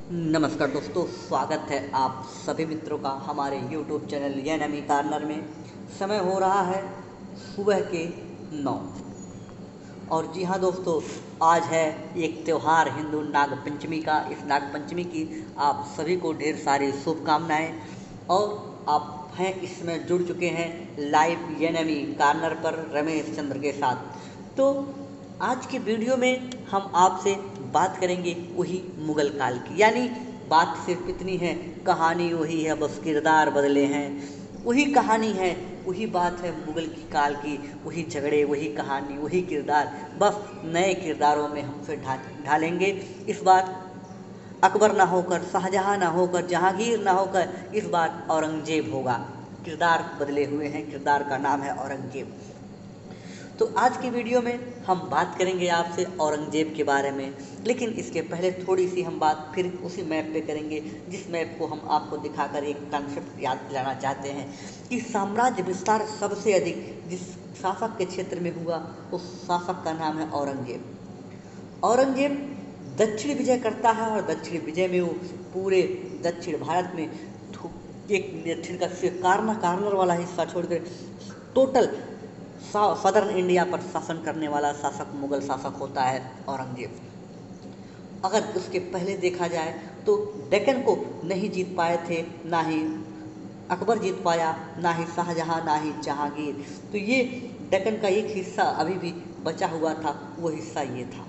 नमस्कार दोस्तों, स्वागत है आप सभी मित्रों का हमारे YouTube चैनल एनमी कार्नर में। समय हो रहा है सुबह के 9। और जी हाँ दोस्तों, आज है एक त्यौहार हिंदू नागपंचमी का। इस नागपंचमी की आप सभी को ढेर सारी शुभकामनाएं। और आप हैं इसमें जुड़ चुके हैं लाइव एनमी कार्नर पर रमेश चंद्र के साथ। तो आज की वीडियो में हम आपसे बात करेंगे वही मुगल काल की, यानी बात सिर्फ इतनी है, कहानी वही है, बस किरदार बदले हैं। वही कहानी है, वही बात है मुगल की काल की, वही झगड़े, वही कहानी, वही किरदार, बस नए किरदारों में हम फिर ढालेंगे। इस बार अकबर ना होकर शाहजहां ना होकर जहांगीर ना होकर इस बार औरंगजेब होगा। किरदार बदले हुए हैं, किरदार का नाम है औरंगजेब। तो आज की वीडियो में हम बात करेंगे आपसे औरंगजेब के बारे में, लेकिन इसके पहले थोड़ी सी हम बात फिर उसी मैप पे करेंगे जिस मैप को हम आपको दिखाकर एक कॉन्सेप्ट याद दिलाना चाहते हैं कि साम्राज्य विस्तार सबसे अधिक जिस शासक के क्षेत्र में हुआ उस शासक का नाम है औरंगजेब। औरंगजेब दक्षिण विजय करता है और दक्षिण विजय में वो पूरे दक्षिण भारत में एक दक्षिण का सिर्फ कार्नर वाला हिस्सा छोड़कर टोटल सदर्न इंडिया पर शासन करने वाला शासक मुगल शासक होता है औरंगजेब। अगर उसके पहले देखा जाए तो डेक्कन को नहीं जीत पाए थे, ना ही अकबर जीत पाया, ना ही शाहजहां, ना ही जहांगीर। तो ये डेक्कन का एक हिस्सा अभी भी बचा हुआ था, वो हिस्सा ये था,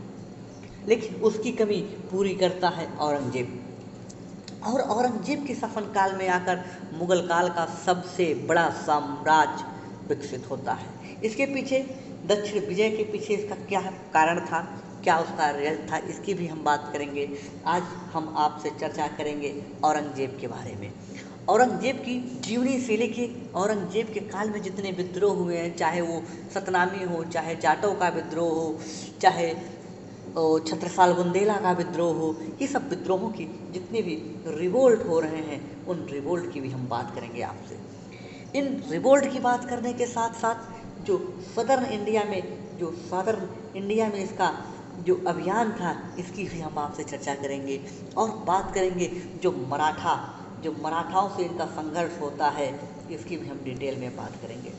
लेकिन उसकी कमी पूरी करता है औरंगजेब। और औरंगजेब के शासनकाल में आकर मुगल काल का सबसे बड़ा साम्राज्य विकसित होता है। इसके पीछे दक्षिण विजय के पीछे इसका क्या कारण था, क्या उसका रिजल्ट था, इसकी भी हम बात करेंगे। आज हम आपसे चर्चा करेंगे औरंगजेब के बारे में। औरंगजेब की जीवनी से लेके औरंगजेब के काल में जितने विद्रोह हुए हैं, चाहे वो सतनामी हो, चाहे जाटों का विद्रोह हो, चाहे छत्रसाल बुंदेला का विद्रोह हो, ये सब विद्रोहों की जितने भी रिवोल्ट हो रहे हैं उन रिवोल्ट की भी हम बात करेंगे आपसे। इन रिवोल्ट की बात करने के साथ साथ जो सदर्न इंडिया में इसका जो अभियान था इसकी भी हम आपसे चर्चा करेंगे। और बात करेंगे जो मराठाओं से इनका संघर्ष होता है, इसकी भी हम डिटेल में बात करेंगे।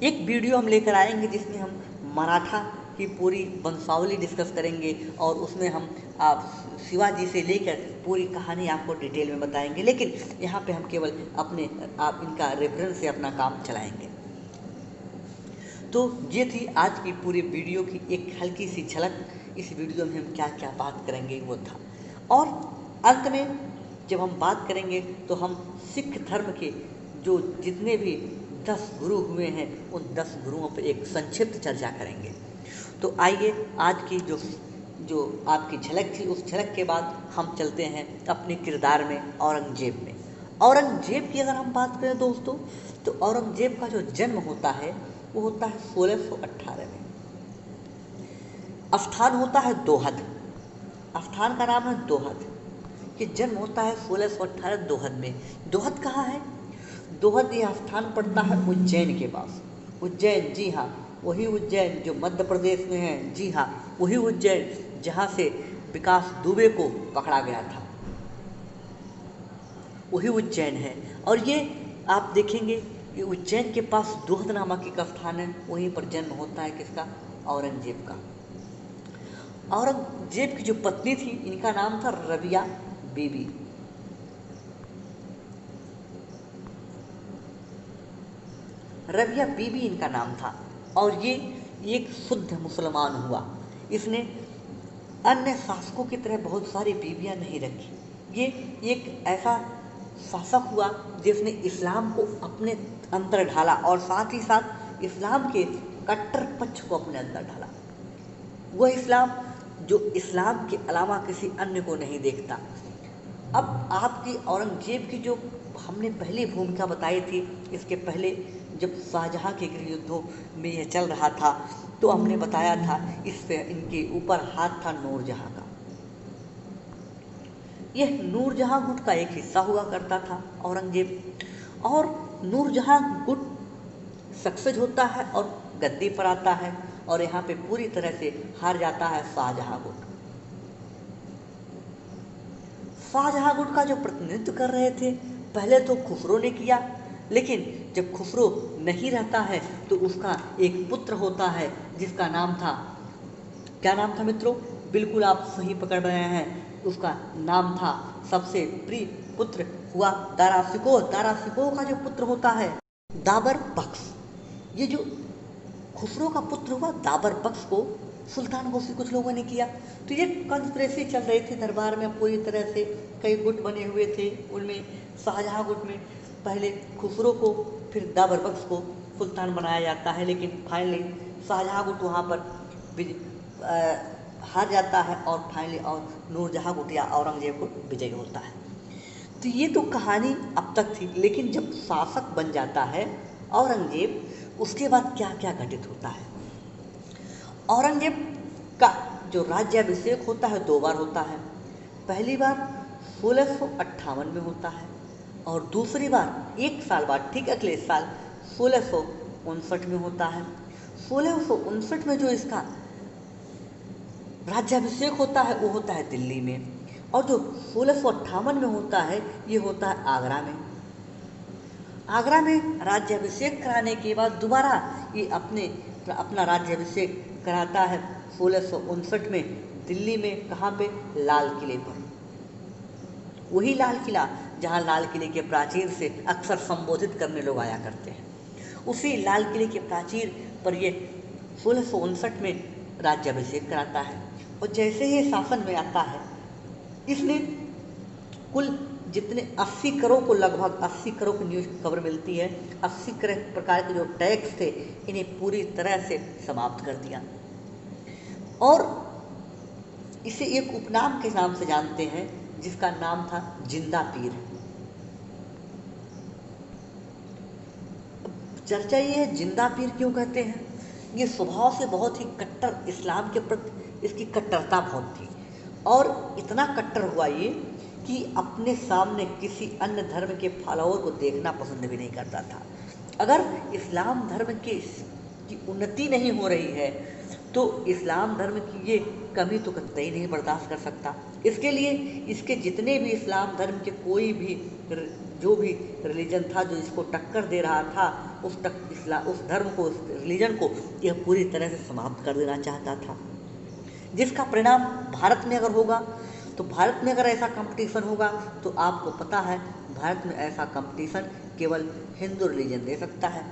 एक वीडियो हम लेकर आएंगे जिसमें हम मराठा की पूरी वंशावली डिस्कस करेंगे और उसमें हम आप शिवाजी से लेकर पूरी कहानी आपको डिटेल में बताएंगे, लेकिन यहाँ पे हम केवल आप इनका रेफरेंस से अपना काम चलाएंगे। तो ये थी आज की पूरी वीडियो की एक हल्की सी झलक। इस वीडियो में हम क्या क्या बात करेंगे वो था। और अंत में जब हम बात करेंगे तो हम सिख धर्म के जो जितने भी 10 गुरु हुए हैं उन 10 गुरुओं पर एक संक्षिप्त चर्चा करेंगे। तो आइए आज की जो आपकी झलक थी, उस झलक के बाद हम चलते हैं अपने किरदार में, औरंगजेब में। औरंगजेब की अगर हम बात करें दोस्तों, तो औरंगजेब का जो जन्म होता है वो होता है 1618 में। स्थान होता है दोहद, स्थान का नाम है दोहद। ये जन्म होता है 1618 दोहद में। दोहद कहाँ है? दोहद यह स्थान पड़ता है उज्जैन के पास। उज्जैन, जी हाँ, वही उज्जैन जो मध्य प्रदेश में है। जी हाँ, वही उज्जैन जहाँ से विकास दुबे को पकड़ा गया था, वही उज्जैन है। और ये आप देखेंगे ये उज्जैन के पास दोहद नामक एक स्थान है, वहीं पर जन्म होता है किसका? औरंगजेब का। औरंगजेब की जो पत्नी थी इनका नाम था रबिया बीबी। रबिया बीबी इनका नाम था। और ये एक शुद्ध मुसलमान हुआ। इसने अन्य शासकों की तरह बहुत सारी बीवियां नहीं रखी। ये एक ऐसा शासक हुआ जिसने इस्लाम को अपने अंदर ढाला और साथ ही साथ इस्लाम के कट्टर पक्ष को अपने अंदर ढाला। वह इस्लाम जो इस्लाम के अलावा किसी अन्य को नहीं देखता। अब आपकी औरंगजेब की जो हमने पहली भूमिका बताई थी, इसके पहले जब शाहजहां के गृह युद्धों में यह चल रहा था तो हमने बताया था इस पे इनके ऊपर हाथ था नूरजहां का। यह नूरजहां गुट का एक हिस्सा हुआ करता था औरंगजेब। और नूरजहां गुट सक्सेस होता है और गद्दी पर आता है और यहाँ पे पूरी तरह से हार जाता है शाहजहां गुट। शाहजहां गुट का जो प्रतिनिधित्व कर रहे थे पहले तो खुसरो ने किया, लेकिन जब खुसरो नहीं रहता है तो उसका एक पुत्र होता है जिसका नाम था, क्या नाम था मित्रों? बिल्कुल आप सही पकड़ रहे हैं, उसका नाम था, सबसे प्रिय पुत्र हुआ दारा शिकोह। दारा शिकोह का जो पुत्र होता है दाबर बख्श। ये जो खुसरो का पुत्र हुआ दाबर बख्श को सुल्तान गोसी कुछ लोगों ने किया। तो ये कॉन्स्पिरेसी चल रही थी दरबार में पूरी तरह से, कई गुट बने हुए थे। उनमें शाहजहां गुट में पहले खुसरो को फिर दाबर बख्श को सुल्तान बनाया जाता है, लेकिन फाइनली शाहजहां गुट वहाँ पर हार जाता है और फाइनली और नूरजहां गुट या औरंगजेब को विजय होता है। तो ये तो कहानी अब तक थी, लेकिन जब शासक बन जाता है औरंगजेब, उसके बाद क्या क्या घटित होता है? औरंगजेब का जो राज्याभिषेक होता है 2 बार होता है। पहली बार 1658 में होता है और दूसरी बार 1 साल बाद, ठीक अगले साल 1659 में होता है। 1659 में जो इसका राज्याभिषेक होता है वो होता है दिल्ली में, और जो 1658 में होता है ये होता है आगरा में। आगरा में राज्याभिषेक कराने के बाद दोबारा ये अपना राज्याभिषेक कराता है 1659 में दिल्ली में। कहाँ पे? लाल किले पर। वही लाल किला जहाँ लाल किले के प्राचीर से अक्सर संबोधित करने लोग आया करते हैं, उसी लाल किले के प्राचीर पर ये 1659 में राज्याभिषेक कराता है। और जैसे ही शासन में आता है, इसने कुल जितने 80 करोड़ को, लगभग 80 करोड़ की न्यूज़ खबर मिलती है, 80 प्रकार के जो टैक्स थे इन्हें पूरी तरह से समाप्त कर दिया। और इसे एक उपनाम के नाम से जानते हैं जिसका नाम था जिंदा पीर। चर्चा ये है जिंदा पीर क्यों कहते हैं? ये स्वभाव से बहुत ही कट्टर, इस्लाम के प्रति इसकी कट्टरता बहुत थी, और इतना कट्टर हुआ ये कि अपने सामने किसी अन्य धर्म के फॉलोअर को देखना पसंद भी नहीं करता था। अगर इस्लाम धर्म की उन्नति नहीं हो रही है तो इस्लाम धर्म की ये कमी तो कतई नहीं बर्दाश्त कर सकता। इसके लिए इसके जितने भी इस्लाम धर्म के कोई भी जो भी रिलीजन था जो इसको टक्कर दे रहा था, उस धर्म को, उस रिलीजन को यह पूरी तरह से समाप्त कर देना चाहता था। जिसका परिणाम भारत में अगर होगा, तो भारत में अगर ऐसा कंपटीशन होगा तो आपको पता है भारत में ऐसा कंपटीशन केवल हिंदू रिलीजन दे सकता है,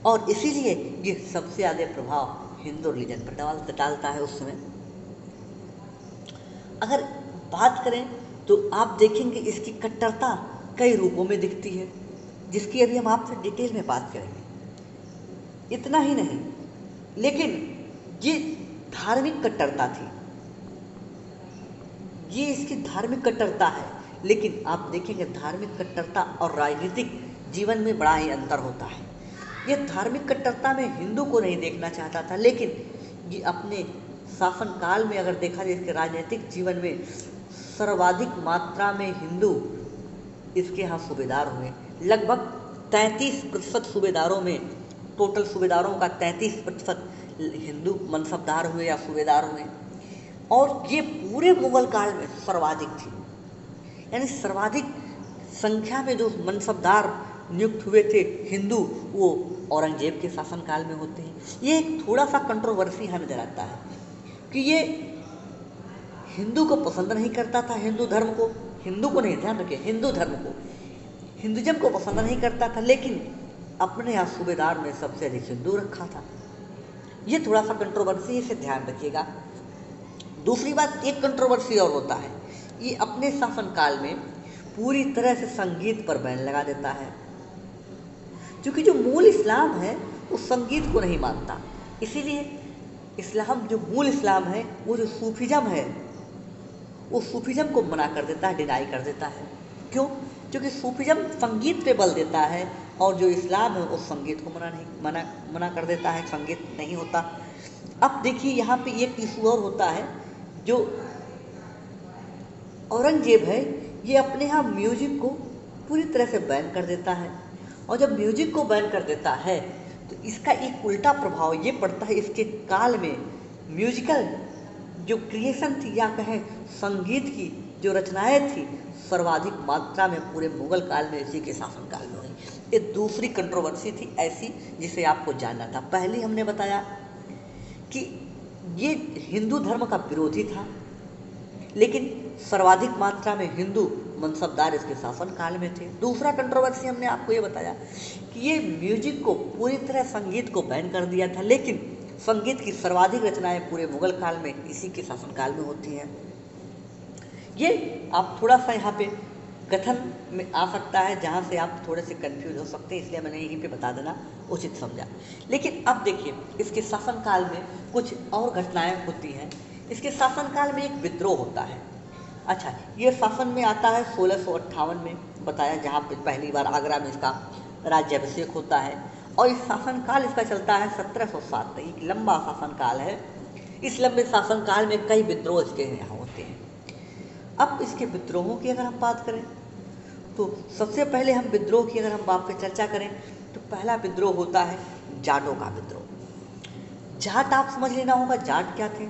और इसीलिए ये सबसे ज़्यादा प्रभाव हिंदू रिलीजन पर डालता है उस समय। अगर बात करें तो आप देखेंगे इसकी कट्टरता कई रूपों में दिखती है, जिसकी अभी हम आपसे डिटेल में बात करेंगे। इतना ही नहीं, लेकिन ये धार्मिक कट्टरता थी, ये इसकी धार्मिक कट्टरता है। लेकिन आप देखेंगे धार्मिक कट्टरता और राजनीतिक जीवन में बड़ा ही अंतर होता है। ये धार्मिक कट्टरता में हिंदू को नहीं देखना चाहता था, लेकिन ये अपने शासनकाल में अगर देखा जाए इसके राजनीतिक जीवन में सर्वाधिक मात्रा में हिंदू इसके यहाँ सूबेदार हुए। लगभग 33% सूबेदारों में, टोटल सूबेदारों का 33% हिंदू मनसबदार हुए या सूबेदार हुए, और ये पूरे मुगल काल में सर्वाधिक थी। यानी सर्वाधिक संख्या में जो मनसबदार नियुक्त हुए थे हिंदू, वो औरंगजेब के शासनकाल में होते हैं। ये एक थोड़ा सा कंट्रोवर्सी हमें दिलाता है कि ये हिंदू को पसंद नहीं करता था, हिंदू धर्म को, हिंदू को नहीं, ध्यान रखिए, हिंदू धर्म को, हिंदुज़म को पसंद नहीं करता था, लेकिन अपने यहाँ सूबेदार में सबसे अधिक हिंदू रखा था। ये थोड़ा सा कंट्रोवर्सी, इसे ध्यान रखिएगा। दूसरी बात, एक कंट्रोवर्सी और होता है, ये अपने शासनकाल में पूरी तरह से संगीत पर बैन लगा देता है, क्योंकि जो मूल इस्लाम है उस संगीत को नहीं मानता। इसीलिए इस्लाम, जो मूल इस्लाम है, वो जो सूफीज़म है, वो सूफीज़म को मना कर देता है, डिनाई कर देता है। क्यों? क्योंकि सूफीज़म संगीत पे बल देता है, और जो इस्लाम है उस संगीत को मना कर देता है, संगीत नहीं होता। अब देखिए यहाँ पे एक इशू और होता है, जो औरंगजेब है ये अपने यहाँ म्यूजिक को पूरी तरह से बैन कर देता है, और जब म्यूजिक को बैन कर देता है तो इसका एक उल्टा प्रभाव ये पड़ता है, इसके काल में म्यूजिकल जो क्रिएशन थी या कहें संगीत की जो रचनाएं थी सर्वाधिक मात्रा में पूरे मुगल काल में इसी के शासनकाल में हुई। ये दूसरी कंट्रोवर्सी थी ऐसी जिसे आपको जानना था। पहली हमने बताया कि ये हिंदू धर्म का विरोधी था, लेकिन सर्वाधिक मात्रा में हिंदू मनसबदार इसके शासनकाल में थे। दूसरा कंट्रोवर्सी हमने आपको ये बताया कि ये म्यूजिक को पूरी तरह संगीत को बैन कर दिया था, लेकिन संगीत की सर्वाधिक रचनाएं पूरे मुगल काल में इसी के शासनकाल में होती हैं। ये आप थोड़ा सा यहाँ पे कथन में आ सकता है जहाँ से आप थोड़े से कंफ्यूज हो सकते हैं, इसलिए मैंने यहीं पे बता देना उचित समझा। लेकिन अब देखिए इसके शासनकाल में कुछ और घटनाएं होती हैं। इसके शासनकाल में एक विद्रोह होता है। अच्छा, ये शासन में आता है 1658 में बताया, जहाँ पे पहली बार आगरा में इसका राज्याभिषेक होता है, और इस शासनकाल इसका चलता है 1707 तक। एक लंबा शासनकाल है। इस लंबे शासनकाल में कई विद्रोह इसके यहाँ होते हैं। अब इसके विद्रोहों की अगर हम बात करें तो सबसे पहले हम विद्रोह की अगर हम बात पे चर्चा करें तो पहला विद्रोह होता है जाटों का विद्रोह। जाट आप समझ लेना होगा, जाट क्या थे।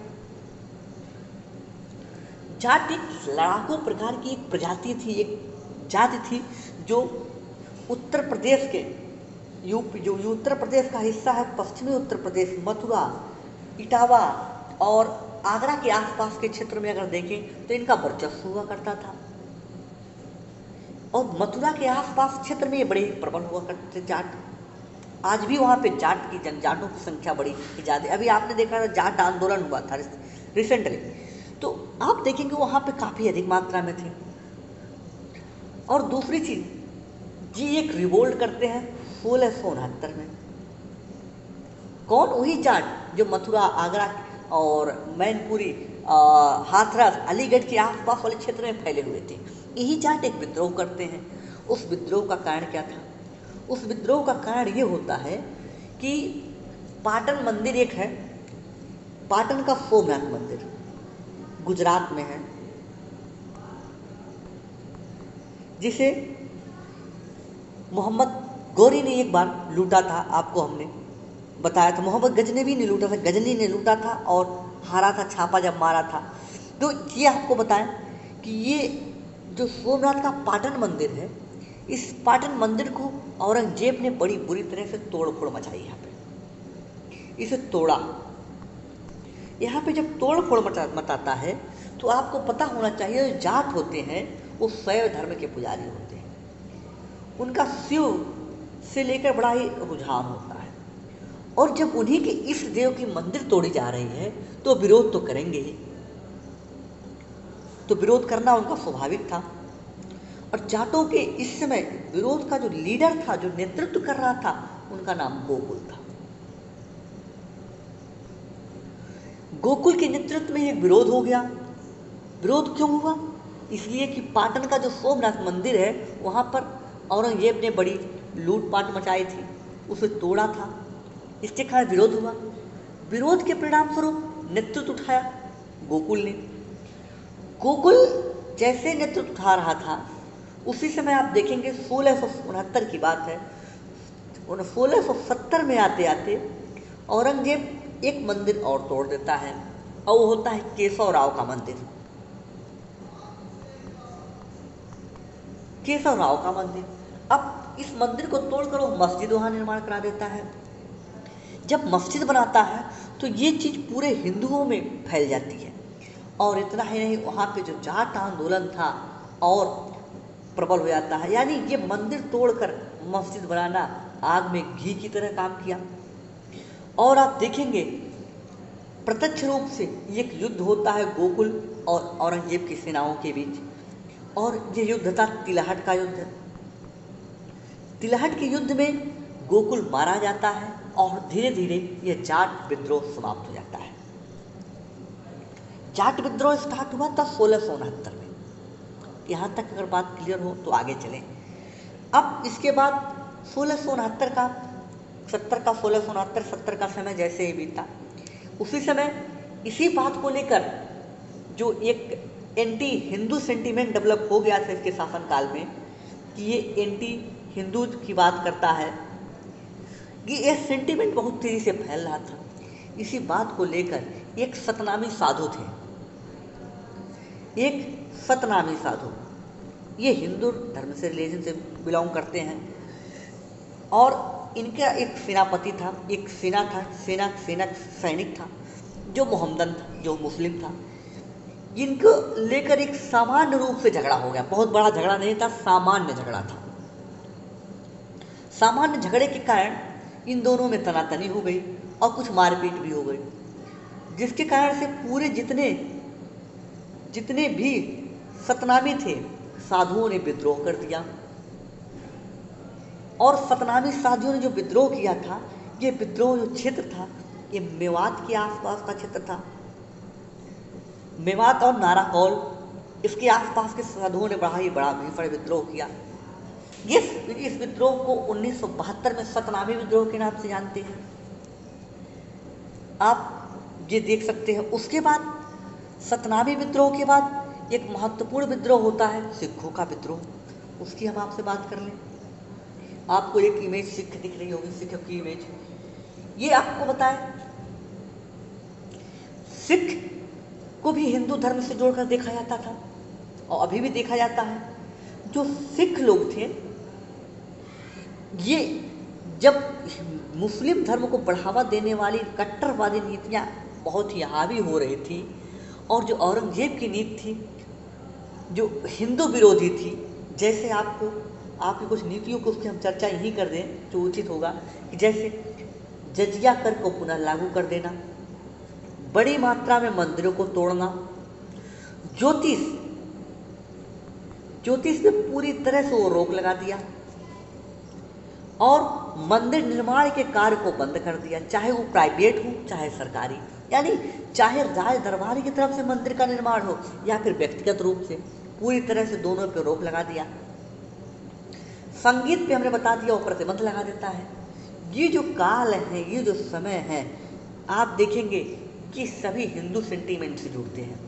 जाट एक लड़ाकू प्रकार की एक प्रजाति थी, एक जाति थी जो उत्तर प्रदेश के यूपी, जो उत्तर प्रदेश का हिस्सा है, पश्चिमी उत्तर प्रदेश, मथुरा, इटावा और आगरा के आसपास के क्षेत्र में अगर देखें तो इनका वर्चस्व हुआ करता था। और मथुरा के आसपास क्षेत्र में ये बड़े प्रबल हुआ करते थे जाट। आज भी वहाँ पे जाट की जनजातों की संख्या बड़ी ज़्यादा। अभी आपने देखा था जाट आंदोलन हुआ था रिसेंटली, तो आप देखेंगे वहाँ पे काफ़ी अधिक मात्रा में थे। और दूसरी चीज़, जी एक रिवोल्ट करते हैं 1669 में। कौन? वही जाट जो मथुरा, आगरा और मैनपुरी, हाथरस, अलीगढ़ के आसपास वाले क्षेत्र में फैले हुए थे। यही जाट एक विद्रोह करते हैं। उस विद्रोह का कारण क्या था? उस विद्रोह का कारण ये होता है कि पाटन मंदिर एक है, पाटन का सोमनाथ मंदिर गुजरात में है, जिसे मोहम्मद गौरी ने एक बार लूटा था। आपको हमने बताया था मोहम्मद गजनवी ने लूटा था, गजनी ने लूटा था और हारा था, छापा जब मारा था। तो ये आपको बताएं कि ये जो सोमनाथ का पाटन मंदिर है, इस पाटन मंदिर को औरंगजेब ने बड़ी बुरी तरह से तोड़ फोड़ मचाई। यहाँ पे इसे तोड़ा। यहाँ पे जब तोड़ फोड़ मचाता है तो आपको पता होना चाहिए जो जाट होते हैं वो शैव धर्म के पुजारी होते हैं। उनका शिव से लेकर बड़ा ही रुझान होता है, और जब उन्हीं के इष्ट देव की मंदिर तोड़ी जा रही है तो विरोध तो करेंगे ही। तो विरोध करना उनका स्वाभाविक था। और जाटों के इस समय विरोध का जो लीडर था, जो नेतृत्व कर रहा था, उनका नाम गोकुल था। गोकुल के नेतृत्व में एक विरोध हो गया। विरोध क्यों हुआ? इसलिए कि पाटन का जो सोमनाथ मंदिर है वहाँ पर औरंगजेब ने बड़ी लूटपाट मचाई थी, उसे तोड़ा था। इसके कारण विरोध हुआ। विरोध के परिणाम स्वरूप नेतृत्व उठाया गोकुल ने। गोकुल जैसे नेतृत्व उठा रहा था उसी समय आप देखेंगे 1669 की बात है, 1670 में आते आते औरंगजेब एक मंदिर और तोड़ देता है, और वो होता है केशव राव का मंदिर। केशव राव का मंदिर। अब इस मंदिर को तोड़कर वो मस्जिद वहाँ निर्माण करा देता है। जब मस्जिद बनाता है तो ये चीज़ पूरे हिंदुओं में फैल जाती है, और इतना ही नहीं, वहाँ पे जो जाट आंदोलन था और प्रबल हो जाता है। यानी ये मंदिर तोड़कर मस्जिद बनाना आग में घी की तरह काम किया। और आप देखेंगे प्रत्यक्ष रूप से एक युद्ध होता है गोकुल और औरंगजेब की सेनाओं के बीच, और ये युद्ध था तिलहट का युद्ध। तिलहट के युद्ध में गोकुल मारा जाता है और धीरे धीरे यह जाट विद्रोह समाप्त हो जाता है। जाट विद्रोह स्टार्ट हुआ था 1669 में। यहाँ तक अगर बात क्लियर हो तो आगे चलें। अब इसके बाद 1669 का 70 का समय जैसे ही बीता, उसी समय इसी बात को लेकर जो एक एंटी हिंदू सेंटीमेंट डेवलप हो गया था इसके शासनकाल में, कि ये एंटी हिंदू की बात करता है, कि ये सेंटीमेंट बहुत तेज़ी से फैल रहा था। इसी बात को लेकर एक सतनामी साधु थे, एक सतनामी साधु, ये हिंदू धर्म से रिलीजन से बिलोंग करते हैं और इनका एक सेनापति था, एक सेना सैनिक था जो मोहम्मदन था, जो मुस्लिम था। इनको लेकर एक सामान्य रूप से झगड़ा हो गया, बहुत बड़ा झगड़ा नहीं था, सामान्य झगड़ा था। सामान्य झगड़े के कारण इन दोनों में तनातनी हो गई और कुछ मारपीट भी हो गई, जिसके कारण से पूरे जितने भी सतनामी थे साधुओं ने विद्रोह कर दिया। और सतनामी साधुओं ने जो विद्रोह किया था, ये विद्रोह जो क्षेत्र था ये मेवात के आसपास का क्षेत्र था। मेवात और नाराकौल, इसके आसपास के साधुओं ने बड़ा भीषण विद्रोह किया। इस विद्रोह को 1972 में सतनामी विद्रोह के नाम से जानते हैं, आप ये देख सकते हैं। उसके बाद सतनामी विद्रोह के बाद एक महत्वपूर्ण विद्रोह होता है सिखों का विद्रोह, उसकी हम आपसे बात कर लें। आपको एक इमेज सिख दिख रही होगी, सिख की इमेज। ये आपको बताएं, सिख को भी हिंदू धर्म से जोड़कर देखा जाता था और अभी भी देखा जाता है। जो सिख लोग थे, ये जब मुस्लिम धर्म को बढ़ावा देने वाली कट्टरवादी नीतियाँ बहुत ही हावी हो रही थी और जो औरंगजेब की नीति थी जो हिंदू विरोधी थी, जैसे आपकी कुछ नीतियों को उसकी हम चर्चा यहीं कर दें जो उचित होगा, कि जैसे जजिया कर को पुनः लागू कर देना, बड़ी मात्रा में मंदिरों को तोड़ना, ज्योतिष पे पूरी तरह से वो रोक लगा दिया और मंदिर निर्माण के कार्य को बंद कर दिया, चाहे वो प्राइवेट हो चाहे सरकारी, यानी चाहे राज दरबार की तरफ से मंदिर का निर्माण हो या फिर व्यक्तिगत रूप से, पूरी तरह से दोनों पे रोक लगा दिया। संगीत पे हमने बता दिया वो प्रतिबंध लगा देता है। ये जो काल है, ये जो समय है, आप देखेंगे कि सभी हिंदू सेंटीमेंट से जुड़ते हैं।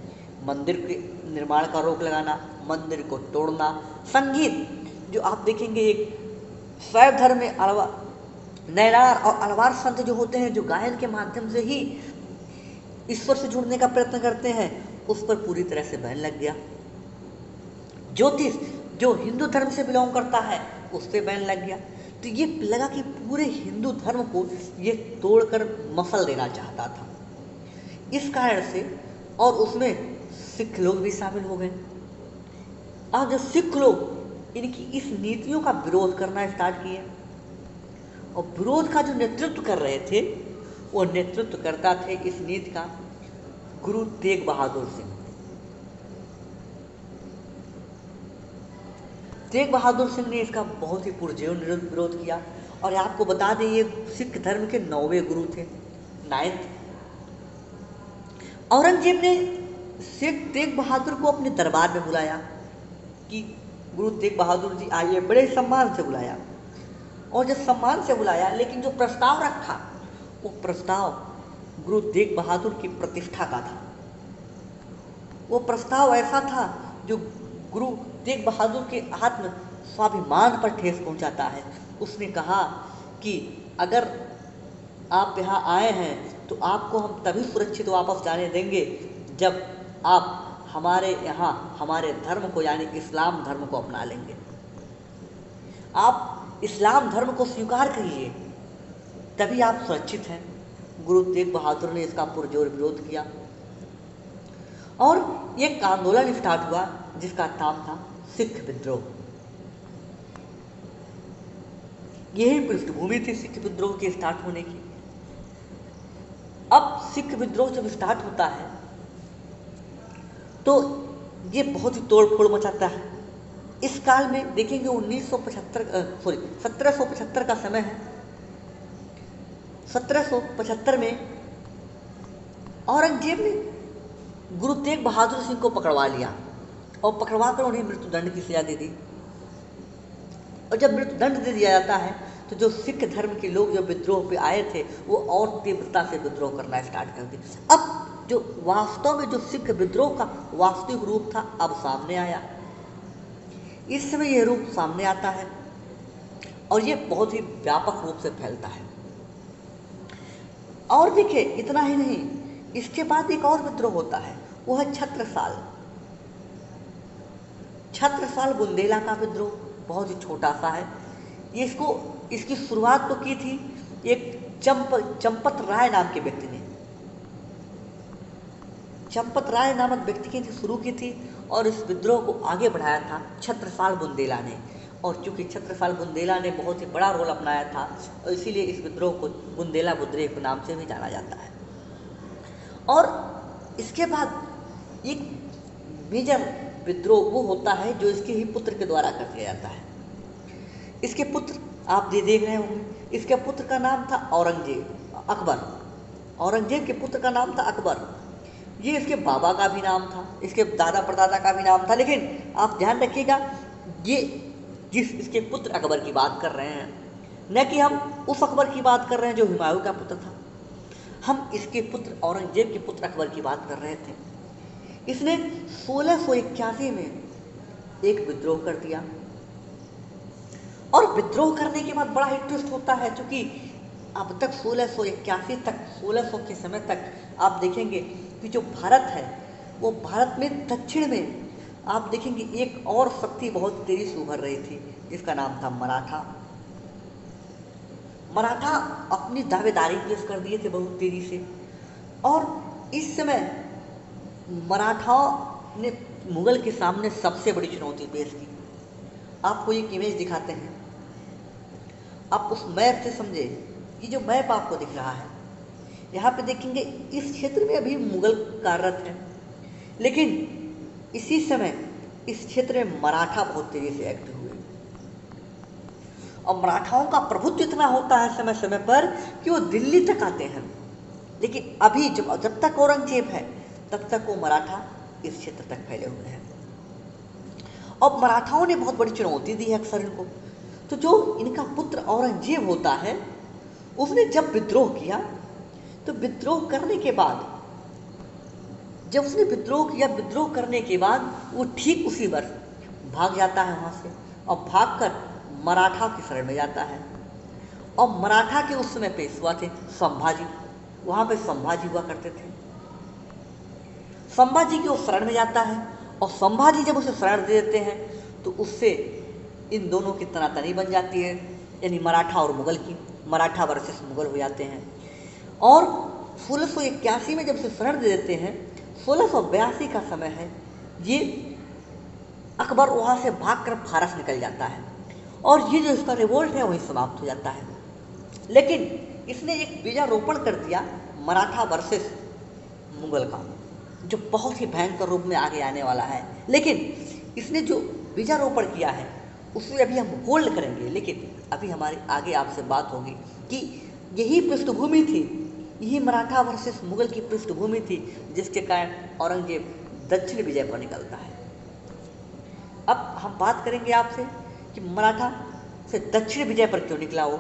मंदिर के निर्माण का रोक लगाना, मंदिर को तोड़ना, संगीत जो आप देखेंगे एक शैव धर्म में नैनार और अलवार संत जो होते हैं, जो गायन के माध्यम से ही ईश्वर से जुड़ने का प्रयत्न करते हैं, उस पर पूरी तरह से बैन लग गया। ज्योतिष जो हिंदू धर्म से बिलोंग करता है, उस पर बैन लग गया। तो ये लगा कि पूरे हिंदू धर्म को ये तोड़कर मसल देना चाहता था। इस कारण से और उसमें सिख लोग भी शामिल हो गए। आज जो सिख लोग इनकी इस नीतियों का विरोध करना स्टार्ट किए और विरोध का जो नेतृत्व कर रहे थे, वो नेतृत्व करता थे इस नीति का गुरु तेग बहादुर सिंह। तेग बहादुर सिंह ने इसका बहुत ही पुरजोर विरोध किया और आपको बता दें ये सिख धर्म के 9वें गुरु थे, 9th। औरंगजेब ने शेख तेग बहादुर को अपने दरबार में बुलाया कि गुरु तेग बहादुर जी आइए, बड़े सम्मान से बुलाया। और जब सम्मान से बुलाया, लेकिन जो प्रस्ताव रखा वो प्रस्ताव गुरु तेग बहादुर की प्रतिष्ठा का था। वो प्रस्ताव ऐसा था जो गुरु तेग बहादुर के आत्म स्वाभिमान पर ठेस पहुंचाता है। उसने कहा कि अगर आप यहाँ आए हैं तो आपको हम तभी सुरक्षित वापस जाने देंगे जब आप हमारे यहाँ हमारे धर्म को यानी इस्लाम धर्म को अपना लेंगे। आप इस्लाम धर्म को स्वीकार करिए, तभी आप सुरक्षित हैं। गुरु तेग बहादुर ने इसका पुरजोर विरोध किया और एक आंदोलन स्टार्ट हुआ जिसका नाम था सिख विद्रोह। यही पृष्ठभूमि थी सिख विद्रोह के स्टार्ट होने की। अब सिख विद्रोह जब स्टार्ट होता है तो ये बहुत ही तोड़फोड़ मचाता है। इस काल में देखेंगे 1775 का समय है। 1775 में औरंगजेब ने गुरु तेग बहादुर सिंह को पकड़वा लिया और पकड़वा कर उन्हें मृत्युदंड की सजा दे दी। और जब मृत्युदंड दे दिया जाता है तो जो सिख धर्म के लोग जो विद्रोह पे आए थे वो और तीव्रता से विद्रोह करना स्टार्ट कर दिए। अब जो वास्तव में जो सिख विद्रोह का वास्तविक रूप था अब सामने आया। इस समय यह रूप सामने आता है और ये बहुत ही व्यापक रूप से फैलता है। और देखिए इतना ही नहीं, इसके बाद एक और विद्रोह होता है, वो है छत्रसाल। छत्रसाल बुंदेला का विद्रोह बहुत ही छोटा सा है। ये इसकी शुरुआत तो की थी एक चंपत राय नाम के व्यक्ति ने। चंपत राय नामक व्यक्ति ने शुरू की थी और इस विद्रोह को आगे बढ़ाया था छत्रसाल बुंदेला ने। और चूंकि छत्रसाल बुंदेला ने बहुत ही बड़ा रोल अपनाया था और इसीलिए इस विद्रोह को बुंदेला विद्रोह के नाम से भी जाना जाता है। और इसके बाद एक मेजर विद्रोह वो होता है जो इसके ही पुत्र के द्वारा कर दिया जाता है। इसके पुत्र आप देख रहे होंगे, इसके पुत्र का नाम था औरंगजेब, अकबर। औरंगजेब के पुत्र का नाम था अकबर। ये इसके बाबा का भी नाम था, इसके दादा परदादा का भी नाम था। लेकिन आप ध्यान रखिएगा, ये इसके पुत्र अकबर की बात कर रहे हैं, न कि हम उस अकबर की बात कर रहे हैं जो हुमायूं का पुत्र था। हम इसके पुत्र औरंगजेब के पुत्र अकबर की बात कर रहे थे। इसने 1681 में एक विद्रोह कर दिया और विद्रोह करने के बाद बड़ा ही ट्विस्ट होता है, क्योंकि अब तक 1681 तक 1600 के समय तक आप देखेंगे कि जो भारत है वो भारत में दक्षिण में आप देखेंगे एक और शक्ति बहुत तेजी से उभर रही थी जिसका नाम था मराठा। मराठा अपनी दावेदारी पेश कर दिए थे बहुत तेजी से। और इस समय मराठाओं ने मुगल के सामने सबसे बड़ी चुनौती पेश की। आपको एक इमेज दिखाते हैं, आप उस मैप से समझे। ये जो मैप आपको दिख रहा है, यहाँ पे देखेंगे इस क्षेत्र में अभी मुगल कार्यरत है, लेकिन इसी समय इस क्षेत्र में मराठा बहुत तेजी से एक्टिव हुए और मराठाओं का प्रभुत्व इतना होता है समय समय पर कि वो दिल्ली तक आते हैं। लेकिन अभी जब तक औरंगजेब है तब तक वो मराठा इस क्षेत्र तक फैले हुए हैं और मराठाओं ने बहुत बड़ी चुनौती दी है अक्सर इनको। तो जो इनका पुत्र औरंगजेब होता है, उसने जब विद्रोह किया तो विद्रोह करने के बाद जब उसने विद्रोह किया, विद्रोह करने के बाद वो ठीक उसी वर्ष भाग जाता है वहाँ से और भागकर मराठा की शरण में जाता है। और मराठा के उस समय पेशवा थे संभाजी, वहाँ पे संभाजी हुआ करते थे। संभाजी के उस शरण में जाता है और संभाजी जब उसे शरण दे देते हैं तो उससे इन दोनों की तनातनी बन जाती है, यानी मराठा और मुगल की, मराठा वर्सेस मुगल हो जाते हैं। और 1681 में जब उसे शरण दे देते हैं, 1682 का समय है, ये अकबर वहाँ से भागकर फारस निकल जाता है और ये जो इसका रिवोल्ट है वही समाप्त हो जाता है। लेकिन इसने एक बीजारोपण कर दिया मराठा वर्सेस मुगल का, जो बहुत ही भयंकर रूप में आगे आने वाला है। लेकिन इसने जो बीजारोपण किया है उसे अभी हम होल्ड करेंगे, लेकिन अभी हमारी आगे आपसे बात होगी कि यही पृष्ठभूमि थी, यही मराठा वर्सेस मुगल की पृष्ठभूमि थी जिसके कारण औरंगजेब दक्षिण विजय पर निकलता है। अब हम बात करेंगे आपसे कि मराठा से दक्षिण विजय पर क्यों निकला वो।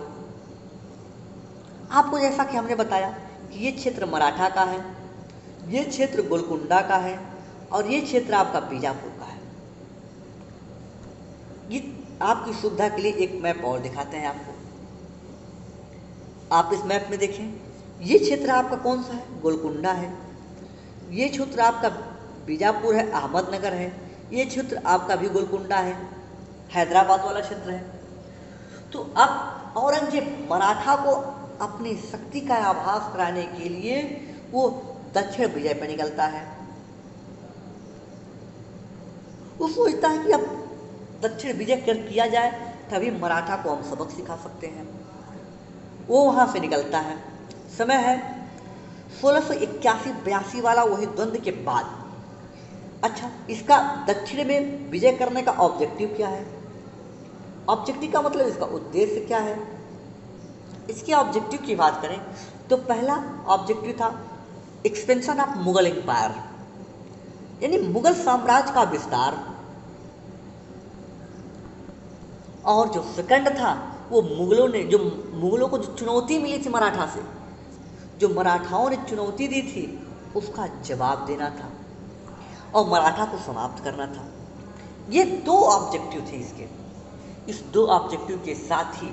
आपको जैसा कि हमने बताया कि ये क्षेत्र मराठा का है, ये क्षेत्र गोलकुंडा का है और ये क्षेत्र आपका बीजापुर का है। ये आपकी सुविधा के लिए एक मैप और दिखाते हैं आपको। आप इस मैप में देखें, ये क्षेत्र आपका कौन सा है, गोलकुंडा है। ये क्षेत्र आपका बीजापुर है, अहमदनगर है। ये क्षेत्र आपका भी गोलकुंडा है, हैदराबाद वाला क्षेत्र है। तो अब औरंगजेब मराठा को अपनी शक्ति का आभास कराने के लिए वो दक्षिण विजय पर निकलता है। वो सोचता है कि अब दक्षिण विजय किया जाए तभी मराठा को हम सबक सिखा सकते हैं। वो वहाँ से निकलता है। समय है 1681-82 वाला, वही द्वंद्व के बाद। अच्छा, इसका दक्षिण में विजय करने का ऑब्जेक्टिव क्या है? ऑब्जेक्टिव का मतलब इसका उद्देश्य क्या है? इसके ऑब्जेक्टिव की बात करें तो पहला ऑब्जेक्टिव था एक्सपेंशन ऑफ मुगल एम्पायर, यानी मुगल साम्राज्य का विस्तार। और जो सेकंड था वो मुगलों को जो चुनौती मिली थी मराठा से, जो मराठाओं ने चुनौती दी थी उसका जवाब देना था और मराठा को समाप्त करना था। ये दो ऑब्जेक्टिव थे इसके। इस दो ऑब्जेक्टिव के साथ ही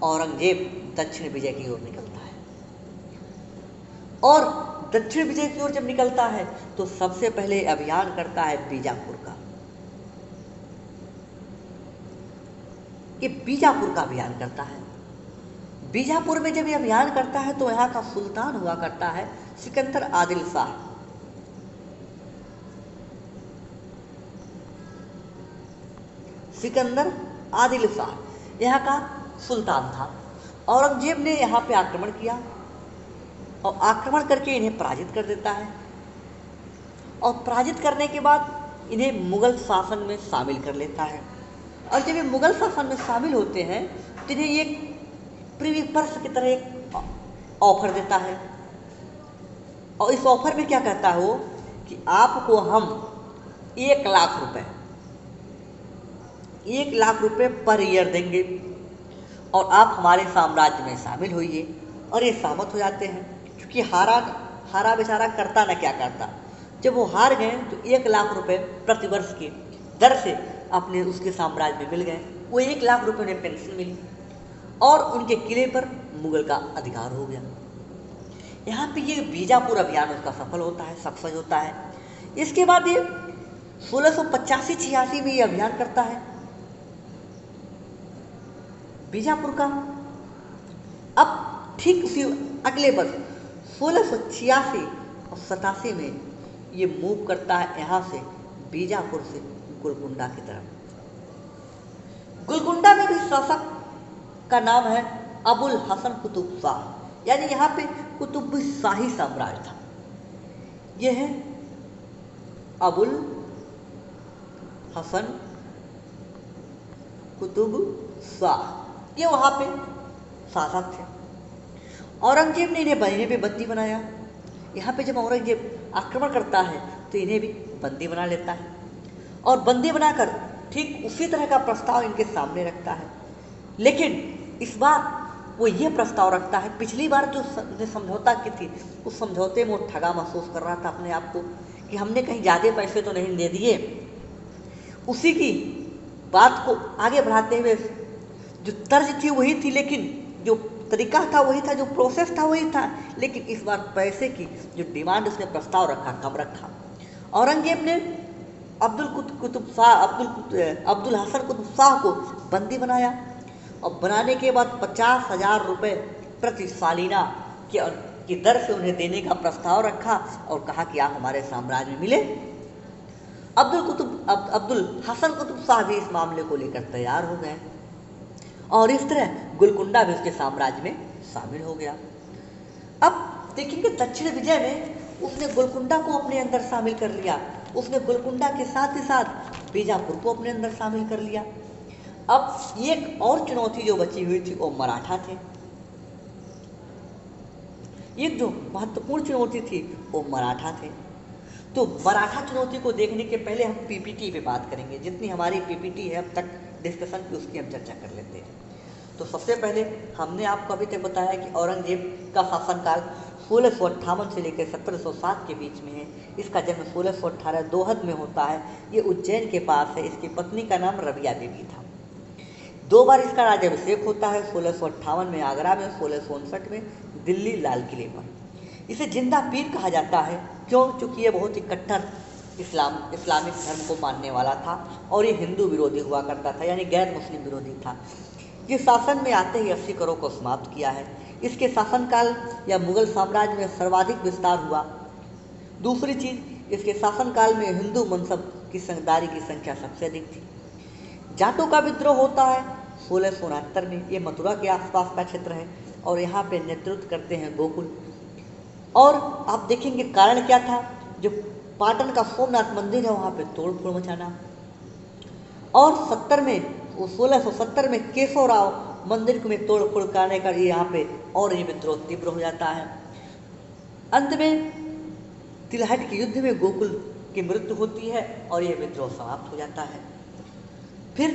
औरंगजेब दक्षिण विजय की ओर निकलता है। और दक्षिण विजय की ओर जब निकलता है तो सबसे पहले अभियान करता है बीजापुर का। ये बीजापुर का अभियान करता है। बीजापुर में जब ये अभियान करता है तो यहाँ का सुल्तान हुआ करता है सिकंदर आदिल शाह। सिकंदर आदिल शाह यहाँ का सुल्तान था। औरंगजेब ने यहाँ पे आक्रमण किया और आक्रमण करके इन्हें पराजित कर देता है और पराजित करने के बाद इन्हें मुगल शासन में शामिल कर लेता है। और जब ये मुगल शासन में शामिल होते हैं तो इन्हें एक प्रिवी पर्स की तरह एक ऑफर देता है और इस ऑफर में क्या कहता है वो कि आपको हम 1 लाख रुपए 1 लाख रुपए पर ईयर देंगे और आप हमारे साम्राज्य में शामिल होइए। और ये सहमत हो जाते हैं क्योंकि हारा बेचारा करता ना क्या करता। जब वो हार गए तो 1 लाख रुपए प्रतिवर्ष की दर से अपने उसके साम्राज्य में मिल गए। वो 1 लाख रुपए उन्हें पेंशन मिली और उनके किले पर मुगल का अधिकार हो गया। यहाँ पे ये बीजापुर अभियान उसका सफल होता है, सक्सेस होता है। इसके बाद ये 1685-86 में ये अभियान करता है बीजापुर का। अब ठीक उसी अगले वर्ष 1686 और 87 में ये मूव करता है यहाँ से बीजापुर से गोलकुंडा की तरफ। गोलकुंडा में भी शासक का नाम है अबुल हसन कुतुब शाह, यानी यहाँ पे कुतुब शाही साम्राज्य था। यह है अबुल हसन कुतुब शाह, ये वहाँ पे शासक थे। औरंगजेब ने इन्हें भी बंदी बनाया। यहाँ पे जब औरंगजेब आक्रमण करता है तो इन्हें भी बंदी बना लेता है और बंदी बनाकर ठीक उसी तरह का प्रस्ताव इनके सामने रखता है। लेकिन इस बार वो ये प्रस्ताव रखता है, पिछली बार जो समझौता की थी उस समझौते में वो ठगा महसूस कर रहा था अपने आप को कि हमने कहीं ज़्यादा पैसे तो नहीं दे दिए। उसी की बात को आगे बढ़ाते हुए जो तर्ज थी वही थी, लेकिन जो तरीका था वही था, जो प्रोसेस था वही था, लेकिन इस बार पैसे की जो डिमांड उसने प्रस्ताव रखा कम रखा। औरंगजेब ने अब्दुल हसन कुतुब शाह को बंदी बनाया और बनाने के बाद 50,000 रुपये प्रति सालिना की दर से उन्हें देने का प्रस्ताव रखा और कहा कि आप हमारे साम्राज्य में मिले। अब्दुल हसन कुतुब शाह भी इस मामले को लेकर तैयार हो गए और इस तरह गोलकुंडा भी उसके साम्राज्य में शामिल हो गया। अब देखेंगे दक्षिण विजय में उसने गोलकुंडा को अपने अंदर शामिल कर लिया। उसने गोलकुंडा के साथ ही साथ बीजापुर को अपने अंदर शामिल कर लिया। अब एक और चुनौती जो बची हुई थी वो मराठा थे। एक जो महत्वपूर्ण चुनौती थी वो मराठा थे। तो मराठा चुनौती को देखने के पहले हम पीपीटी पे बात करेंगे। जितनी हमारी पीपीटी है अब तक डिस्कशन की उसकी हम चर्चा कर लेते हैं। तो सबसे पहले हमने आपको अभी तक बताया कि औरंगजेब का शासनकाल 1658 से लेकर 1707 के बीच में है। इसका जन्म 1618 दोहद में होता है। ये उज्जैन के पास है। इसकी पत्नी का नाम रबिया देवी था। 2 बार इसका राज्याभिषेक होता है, 1658 में आगरा में, 1659 में दिल्ली लाल किले पर। इसे जिंदा पीर कहा जाता है। क्यों? क्योंकि ये बहुत ही कट्टर इस्लामिक धर्म को मानने वाला था और ये हिंदू विरोधी हुआ करता था, यानी गैर मुस्लिम विरोधी था। ये शासन में आते ही 80 करोड़ को समाप्त किया है। इसके शासनकाल या मुगल साम्राज्य में सर्वाधिक विस्तार हुआ। दूसरी चीज, इसके शासनकाल में हिंदू मनसब की संगदारी की संख्या सबसे अधिक थी। जाटों का विद्रोह होता है 1669 में। ये मथुरा के आसपास का क्षेत्र है और यहाँ पे नेतृत्व करते हैं गोकुल। और आप देखेंगे कारण क्या था, जो पाटन का सोमनाथ मंदिर है वहाँ पे तोड़ फोड़ मचाना। और 1670 में केशव राव मंदिर में तोड़ फोड़ करने का यहाँ पे और ये विद्रोह तीव्र हो जाता है। अंत में तिलहट के युद्ध में गोकुल की मृत्यु होती है और ये विद्रोह समाप्त हो जाता है। फिर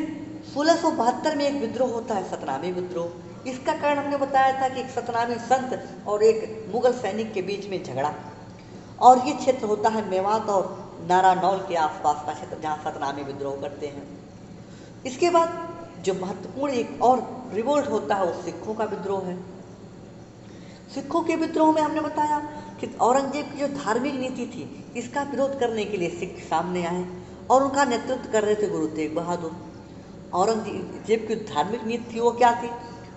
1672 में एक विद्रोह होता है, सतनामी विद्रोह। इसका कारण हमने बताया था कि एक सतनामी संत और एक मुगल सैनिक के बीच में झगड़ा, और ये क्षेत्र होता है मेवात और नारानौल के आसपास का क्षेत्र जहाँ सतनामी विद्रोह करते हैं। इसके बाद जो महत्वपूर्ण एक और रिवोल्ट होता है वो सिखों का विद्रोह है। सिखों के विद्रोह में हमने बताया कि औरंगजेब की जो धार्मिक नीति थी इसका विरोध करने के लिए सिख सामने आए और उनका नेतृत्व कर रहे थे गुरु तेग बहादुर। औरंगजेब की धार्मिक नीति थी वो क्या थी?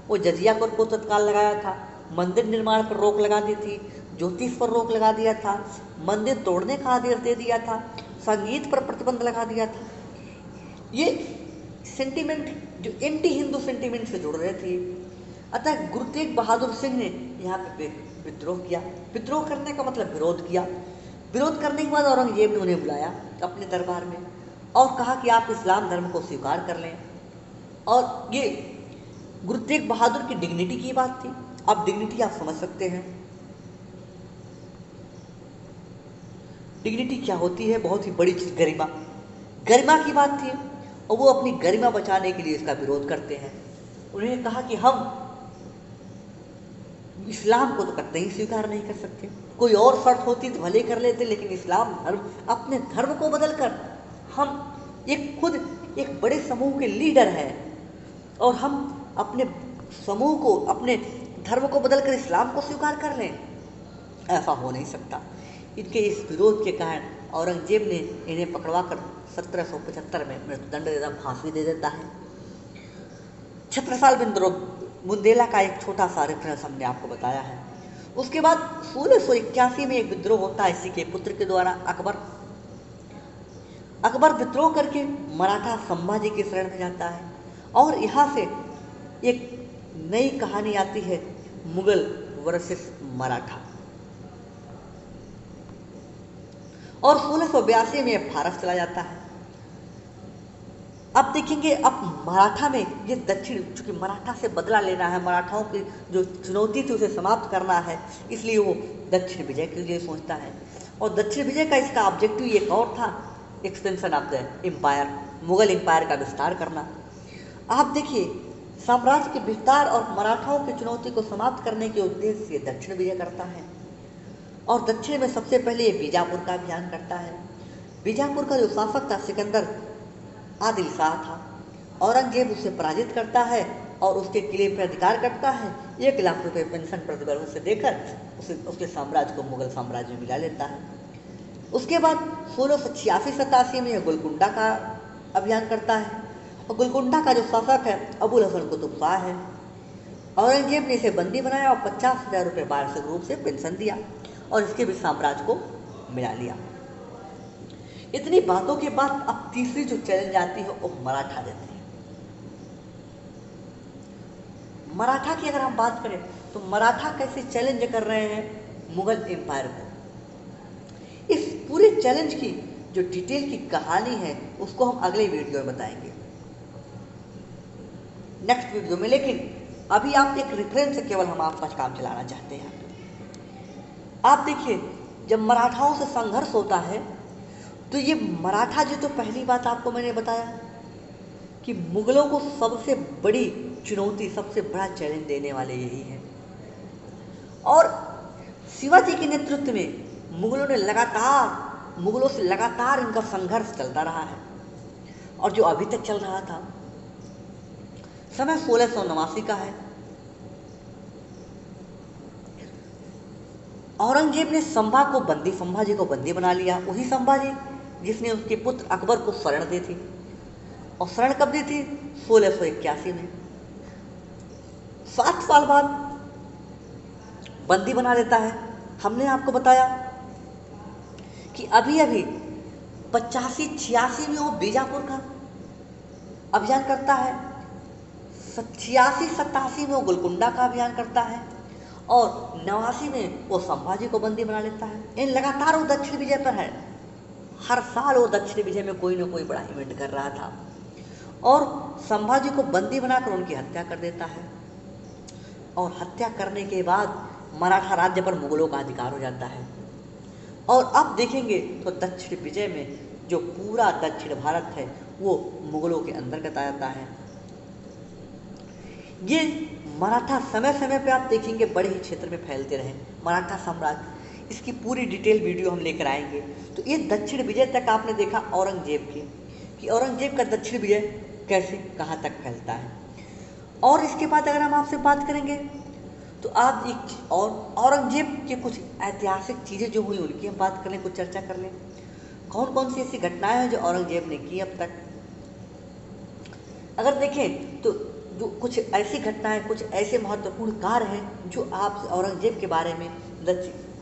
वो जजिया कर को तत्काल लगाया था, मंदिर निर्माण पर रोक लगा दी थी, ज्योतिष पर रोक लगा दिया था, मंदिर तोड़ने का आदेश दे दिया था, संगीत पर प्रतिबंध लगा दिया था। ये सेंटिमेंट जो एंटी हिंदू सेंटिमेंट से जुड़ रहे थे। अतः गुरु तेग बहादुर सिंह ने यहाँ पे विद्रोह किया। विद्रोह करने का मतलब विरोध किया। विरोध करने के बाद औरंगजेब ने उन्हें बुलाया अपने दरबार में और कहा कि आप इस्लाम धर्म को स्वीकार कर लें। और ये गुरु तेग बहादुर की डिग्निटी की बात थी। अब डिग्निटी आप समझ सकते हैं, डिग्निटी क्या होती है? बहुत ही बड़ी चीज, गरिमा। गरिमा की बात थी और वो अपनी गरिमा बचाने के लिए इसका विरोध करते हैं। उन्होंने कहा कि हम इस्लाम को तो कतई ही स्वीकार नहीं कर सकते, कोई और शर्त होती तो भले कर लेते, लेकिन इस्लाम धर्म, अपने धर्म को बदलकर हम खुद एक बड़े समूह के लीडर हैं और हम अपने समूह को, अपने धर्म को बदलकर इस्लाम को स्वीकार कर लें, ऐसा हो नहीं सकता। इनके इस विरोध के कारण औरंगजेब ने इन्हें पकड़वा कर 1775 में मृत्युदंड देता, फांसी दे देता है। छत्रसाल बुंदेला का एक छोटा सा रेफरेंस हमने आपको बताया है। उसके बाद 1681 में एक विद्रोह होता है इसी के पुत्र के द्वारा, अकबर विद्रोह करके मराठा संभाजी की शरण में जाता है और यहाँ से एक नई कहानी आती है, मुगल वर्सेस मराठा। और 1682 में फारस चला जाता है। अब देखेंगे, अब मराठा में ये दक्षिण, चूंकि मराठा से बदला लेना है, मराठाओं की जो चुनौती थी उसे समाप्त करना है, इसलिए वो दक्षिण विजय के लिए सोचता है। और दक्षिण विजय का इसका ऑब्जेक्टिव एक और था, expansion of the empire, Mughal empire का विस्तार करना। आप देखिए, साम्राज्य के विस्तार और मराठाओं की चुनौती को समाप्त करने के उद्देश्य से दक्षिण विजय करता है। और दक्षिण में सबसे पहले ये बीजापुर का अभियान करता है। बीजापुर का जो शासक था सिकंदर आदिल शाह था। औरंगजेब उसे पराजित करता है और उसके किले पर अधिकार करता है। 1 लाख रुपए पेंशन प्रतिवर्ष से देकर उसके साम्राज्य को मुगल साम्राज्य में मिला लेता है। उसके बाद 1686-87 में गोलकुंडा का अभियान करता है और गोलकुंडा का जो शासक है अबुल हसन कुतुब शाह है। औरंगजेब ने इसे बंदी बनाया और 50,000 रुपये वार्षिक रूप से पेंशन दिया और इसके भी साम्राज्य को मिला लिया। इतनी बातों के बाद अब तीसरी जो चैलेंज आती है वो मराठा देते हैं। मराठा की अगर हम बात करें तो मराठा कैसे चैलेंज कर रहे हैं मुगल एम्पायर को। इस पूरे चैलेंज की जो डिटेल की कहानी है उसको हम अगले वीडियो में बताएंगे, नेक्स्ट वीडियो में। लेकिन अभी आप एक रेफरेंस से केवल हम आपका काम चलाना चाहते हैं। आप देखिए, जब मराठाओं से संघर्ष होता है तो ये मराठा जी, तो पहली बात आपको मैंने बताया कि मुगलों को सबसे बड़ी चुनौती, सबसे बड़ा चैलेंज देने वाले यही हैं। और शिवाजी के नेतृत्व में मुगलों से लगातार इनका संघर्ष चलता रहा है और जो अभी तक चल रहा था। समय 1689 का है। औरंगजेब ने संभाजी को बंदी बना लिया। वही संभाजी जिसने उसके पुत्र अकबर को शरण दी थी। और शरण कब दी थी? 1681 में। 7 साल बाद बंदी बना लेता है। हमने आपको बताया कि अभी 85-86 में वो बीजापुर का अभियान करता है, 86-87 में वो गोलकुंडा का अभियान करता है और 89 में वो संभाजी को बंदी बना लेता है। इन लगातार वो दक्षिण विजय पर है। हर साल वो दक्षिण विजय में कोई ना कोई बड़ा इवेंट कर रहा था और संभाजी को बंदी बनाकर उनकी हत्या कर देता है। और हत्या करने के बाद मराठा राज्य पर मुगलों का अधिकार हो जाता है। और अब देखेंगे तो दक्षिण विजय में जो पूरा दक्षिण भारत है वो मुगलों के अंतर्गत आ जाता है। ये मराठा समय समय पे आप देखेंगे बड़े ही क्षेत्र में फैलते रहे मराठा साम्राज्य। इसकी पूरी डिटेल वीडियो हम लेकर आएंगे। तो ये दक्षिण विजय तक आपने देखा औरंगजेब की, कि औरंगजेब का दक्षिण विजय कैसे कहाँ तक फैलता है। और इसके बाद अगर हम आपसे बात करेंगे तो आप एक और औरंगजेब के कुछ ऐतिहासिक चीज़ें जो हुई उनकी हम बात कर लें, कुछ चर्चा कर लें। कौन कौन सी ऐसी घटनाएं हैं जो औरंगजेब ने की अब तक। अगर देखें तो जो कुछ ऐसी घटनाएं, कुछ ऐसे महत्वपूर्ण कार्य हैं जो आप औरंगजेब के बारे में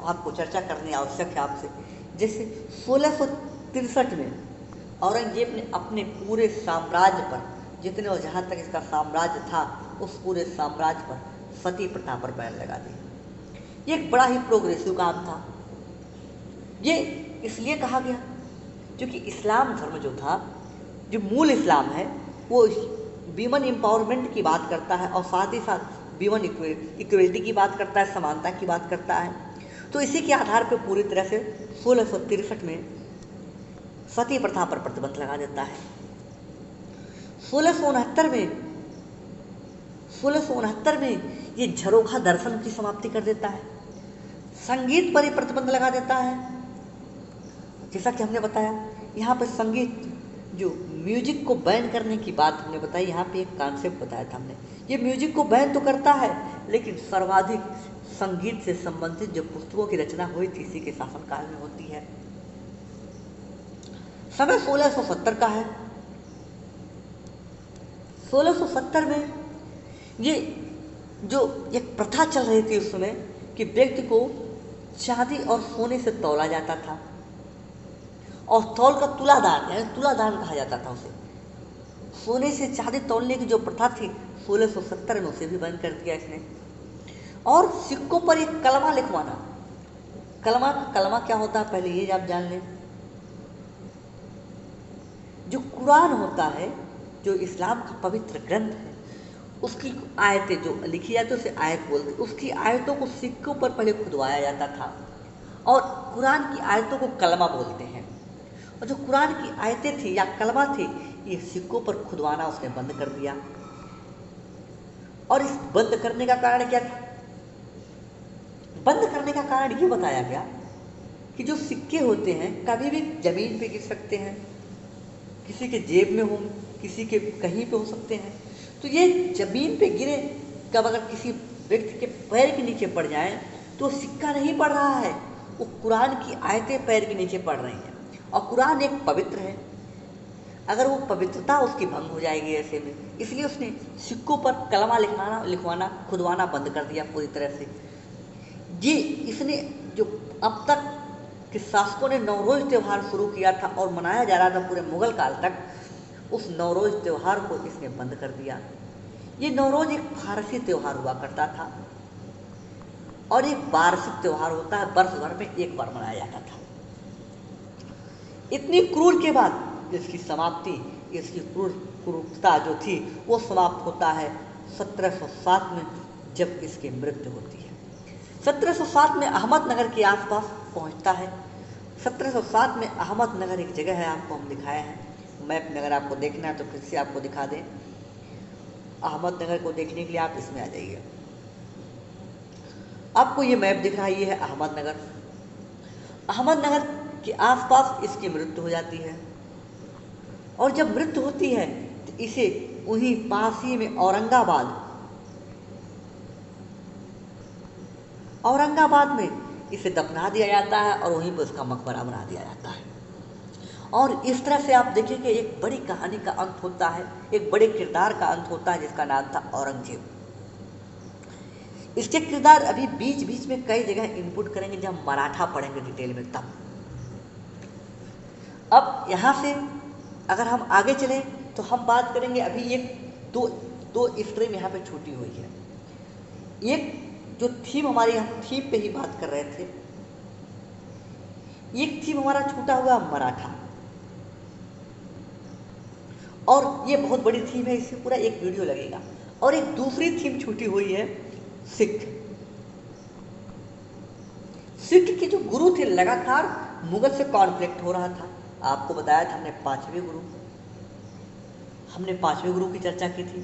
आपको चर्चा करनी आवश्यक है आपसे। जैसे 1663 में औरंगजेब ने अपने पूरे साम्राज्य पर, जितने और जहाँ तक इसका साम्राज्य था, उस पूरे साम्राज्य पर सती प्रथा पर बैन लगा दी। ये एक बड़ा ही प्रोग्रेसिव काम था। ये इसलिए कहा गया क्योंकि इस्लाम धर्म जो था, जो मूल इस्लाम है, वो वीमन एम्पावरमेंट की बात करता है और साथ ही साथ वीमन इक्वलिटी की बात करता है, समानता की बात करता है। तो इसी के आधार पर पूरी तरह से 1663 में सती प्रथा पर प्रतिबंध लगा देता है। 1669 में ये झरोखा दर्शन की समाप्ति कर देता है। संगीत पर ही प्रतिबंध लगा देता है। जैसा कि हमने बताया, यहाँ पर संगीत, जो म्यूजिक को बैन करने की बात हमने बताई, यहाँ पे एक कॉन्सेप्ट बताया था हमने। ये म्यूजिक को बैन तो करता है, लेकिन सर्वाधिक संगीत से संबंधित जो पुस्तकों की रचना हुई थी इसी के शासनकाल में होती है। समय 1670 का है। 1670 में ये जो एक प्रथा चल रही थी उस समय कि व्यक्ति को चांदी और सोने से तौला जाता था, और तौल का तुलादान, यानी तुलादान कहा जाता था उसे। सोने से चांदी तौलने की जो प्रथा थी 1670 में उसे भी बंद कर दिया इसने। और सिक्कों पर एक कलमा लिखवाना। कलमा क्या होता है पहले ये आप जान लें। जो कुरान होता है, जो इस्लाम का पवित्र ग्रंथ है, उसकी आयतें जो लिखी जाती है उसे आयत बोलते, उसकी आयतों को सिक्कों पर पहले खुदवाया जाता था, और कुरान की आयतों को कलमा बोलते हैं। और जो कुरान की आयतें थी या कलमा थी, ये सिक्कों पर खुदवाना उसने बंद कर दिया। और इस बंद करने का कारण क्या था? बंद करने का कारण ये बताया गया कि जो सिक्के होते हैं कभी भी जमीन पे गिर सकते हैं, किसी के जेब में हो, किसी के कहीं पे हो सकते हैं। तो ये जमीन पे गिरे, कब अगर किसी व्यक्ति के पैर के नीचे पड़ जाए तो सिक्का नहीं पड़ रहा है, वो कुरान की आयतें पैर के नीचे पड़ रही हैं। और कुरान एक पवित्र है, अगर वो पवित्रता उसकी भंग हो जाएगी ऐसे में, इसलिए उसने सिक्कों पर कलमा लिखवाना खुदवाना बंद कर दिया पूरी तरह से। ये इसने जो अब तक के शासकों ने नवरोज त्यौहार शुरू किया था और मनाया जा रहा था पूरे मुगल काल तक, उस नवरोज त्यौहार को इसने बंद कर दिया। ये नवरोज एक फारसी त्यौहार हुआ करता था और एक वार्षिक त्यौहार होता है, वर्ष भर में एक बार मनाया जाता था। इतनी क्रूर के बाद इसकी समाप्ति, इसकी क्रूरता जो थी वो समाप्त होता है 1707 में, जब इसकी मृत्यु होती है। 1707 में अहमदनगर के आसपास पहुंचता है। 1707 में अहमदनगर एक जगह है, आपको हम दिखाए हैं मैप में, अगर आपको देखना है तो फिर से आपको दिखा दें। अहमदनगर को देखने के लिए आप इसमें आ जाइए। आपको ये मैप दिख रहा है, ये है अहमदनगर। अहमदनगर के आसपास इसकी मृत्यु हो जाती है, और जब मृत्यु होती है तो इसे वहीं पास ही में औरंगाबाद में इसे दफना दिया जाता है और वहीं पर उसका मकबरा बना दिया जाता है। और इस तरह से आप देखेंगे एक बड़ी कहानी का अंत होता है, एक बड़े किरदार का अंत होता है जिसका नाम था औरंगजेब। इसके किरदार अभी बीच बीच में कई जगह इनपुट करेंगे जब मराठा पढ़ेंगे डिटेल में तब। अब यहाँ से अगर हम आगे चलें तो हम बात करेंगे, अभी एक दो स्ट्रीम यहाँ पे छूटी हुई है। एक जो थीम हमारे यहाँ थीम पे ही बात कर रहे थे, एक थीम हमारा छूटा हुआ मराठा, और ये बहुत बड़ी थीम है, इससे पूरा एक वीडियो लगेगा। और एक दूसरी थीम छूटी हुई है सिख। सिख के जो गुरु थे लगातार मुगल से कॉन्फ्लिक्ट हो रहा था। आपको बताया था हमने पांचवें गुरु की चर्चा की थी।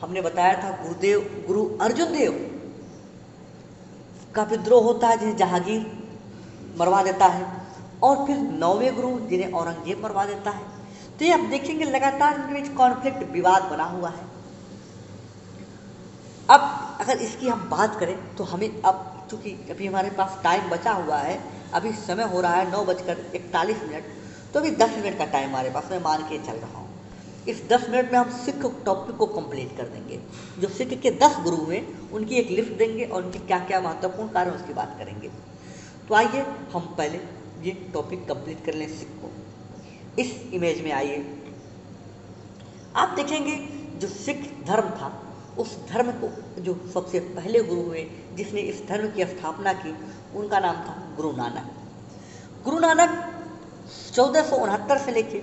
हमने बताया था गुरु अर्जुन देव का विद्रोह होता है जिन्हें जहांगीर मरवा देता है, और फिर 9वें गुरु जिन्हें औरंगजेब मरवा देता है। तो ये आप देखेंगे लगातार इनके बीच कॉन्फ्लिक्ट, विवाद बना हुआ है। अब अगर इसकी हम बात करें तो हमें अब चूंकि अभी हमारे पास टाइम बचा हुआ है, अभी समय हो रहा है 9:41, तो अभी 10 मिनट का टाइम हमारे पास, मैं मान के चल रहा हूँ। इस 10 मिनट में हम सिख टॉपिक को कंप्लीट कर देंगे। जो सिख के 10 गुरु हुए उनकी एक लिस्ट देंगे और उनके क्या क्या महत्वपूर्ण कार्य उसकी बात करेंगे। तो आइए हम पहले ये टॉपिक कंप्लीट कर लें सिख को। इस इमेज में आइए, आप देखेंगे जो सिख धर्म था, उस धर्म को जो सबसे पहले गुरु हुए जिसने इस धर्म की स्थापना की, उनका नाम था गुरु नानक। गुरु नानक 1469 से लेके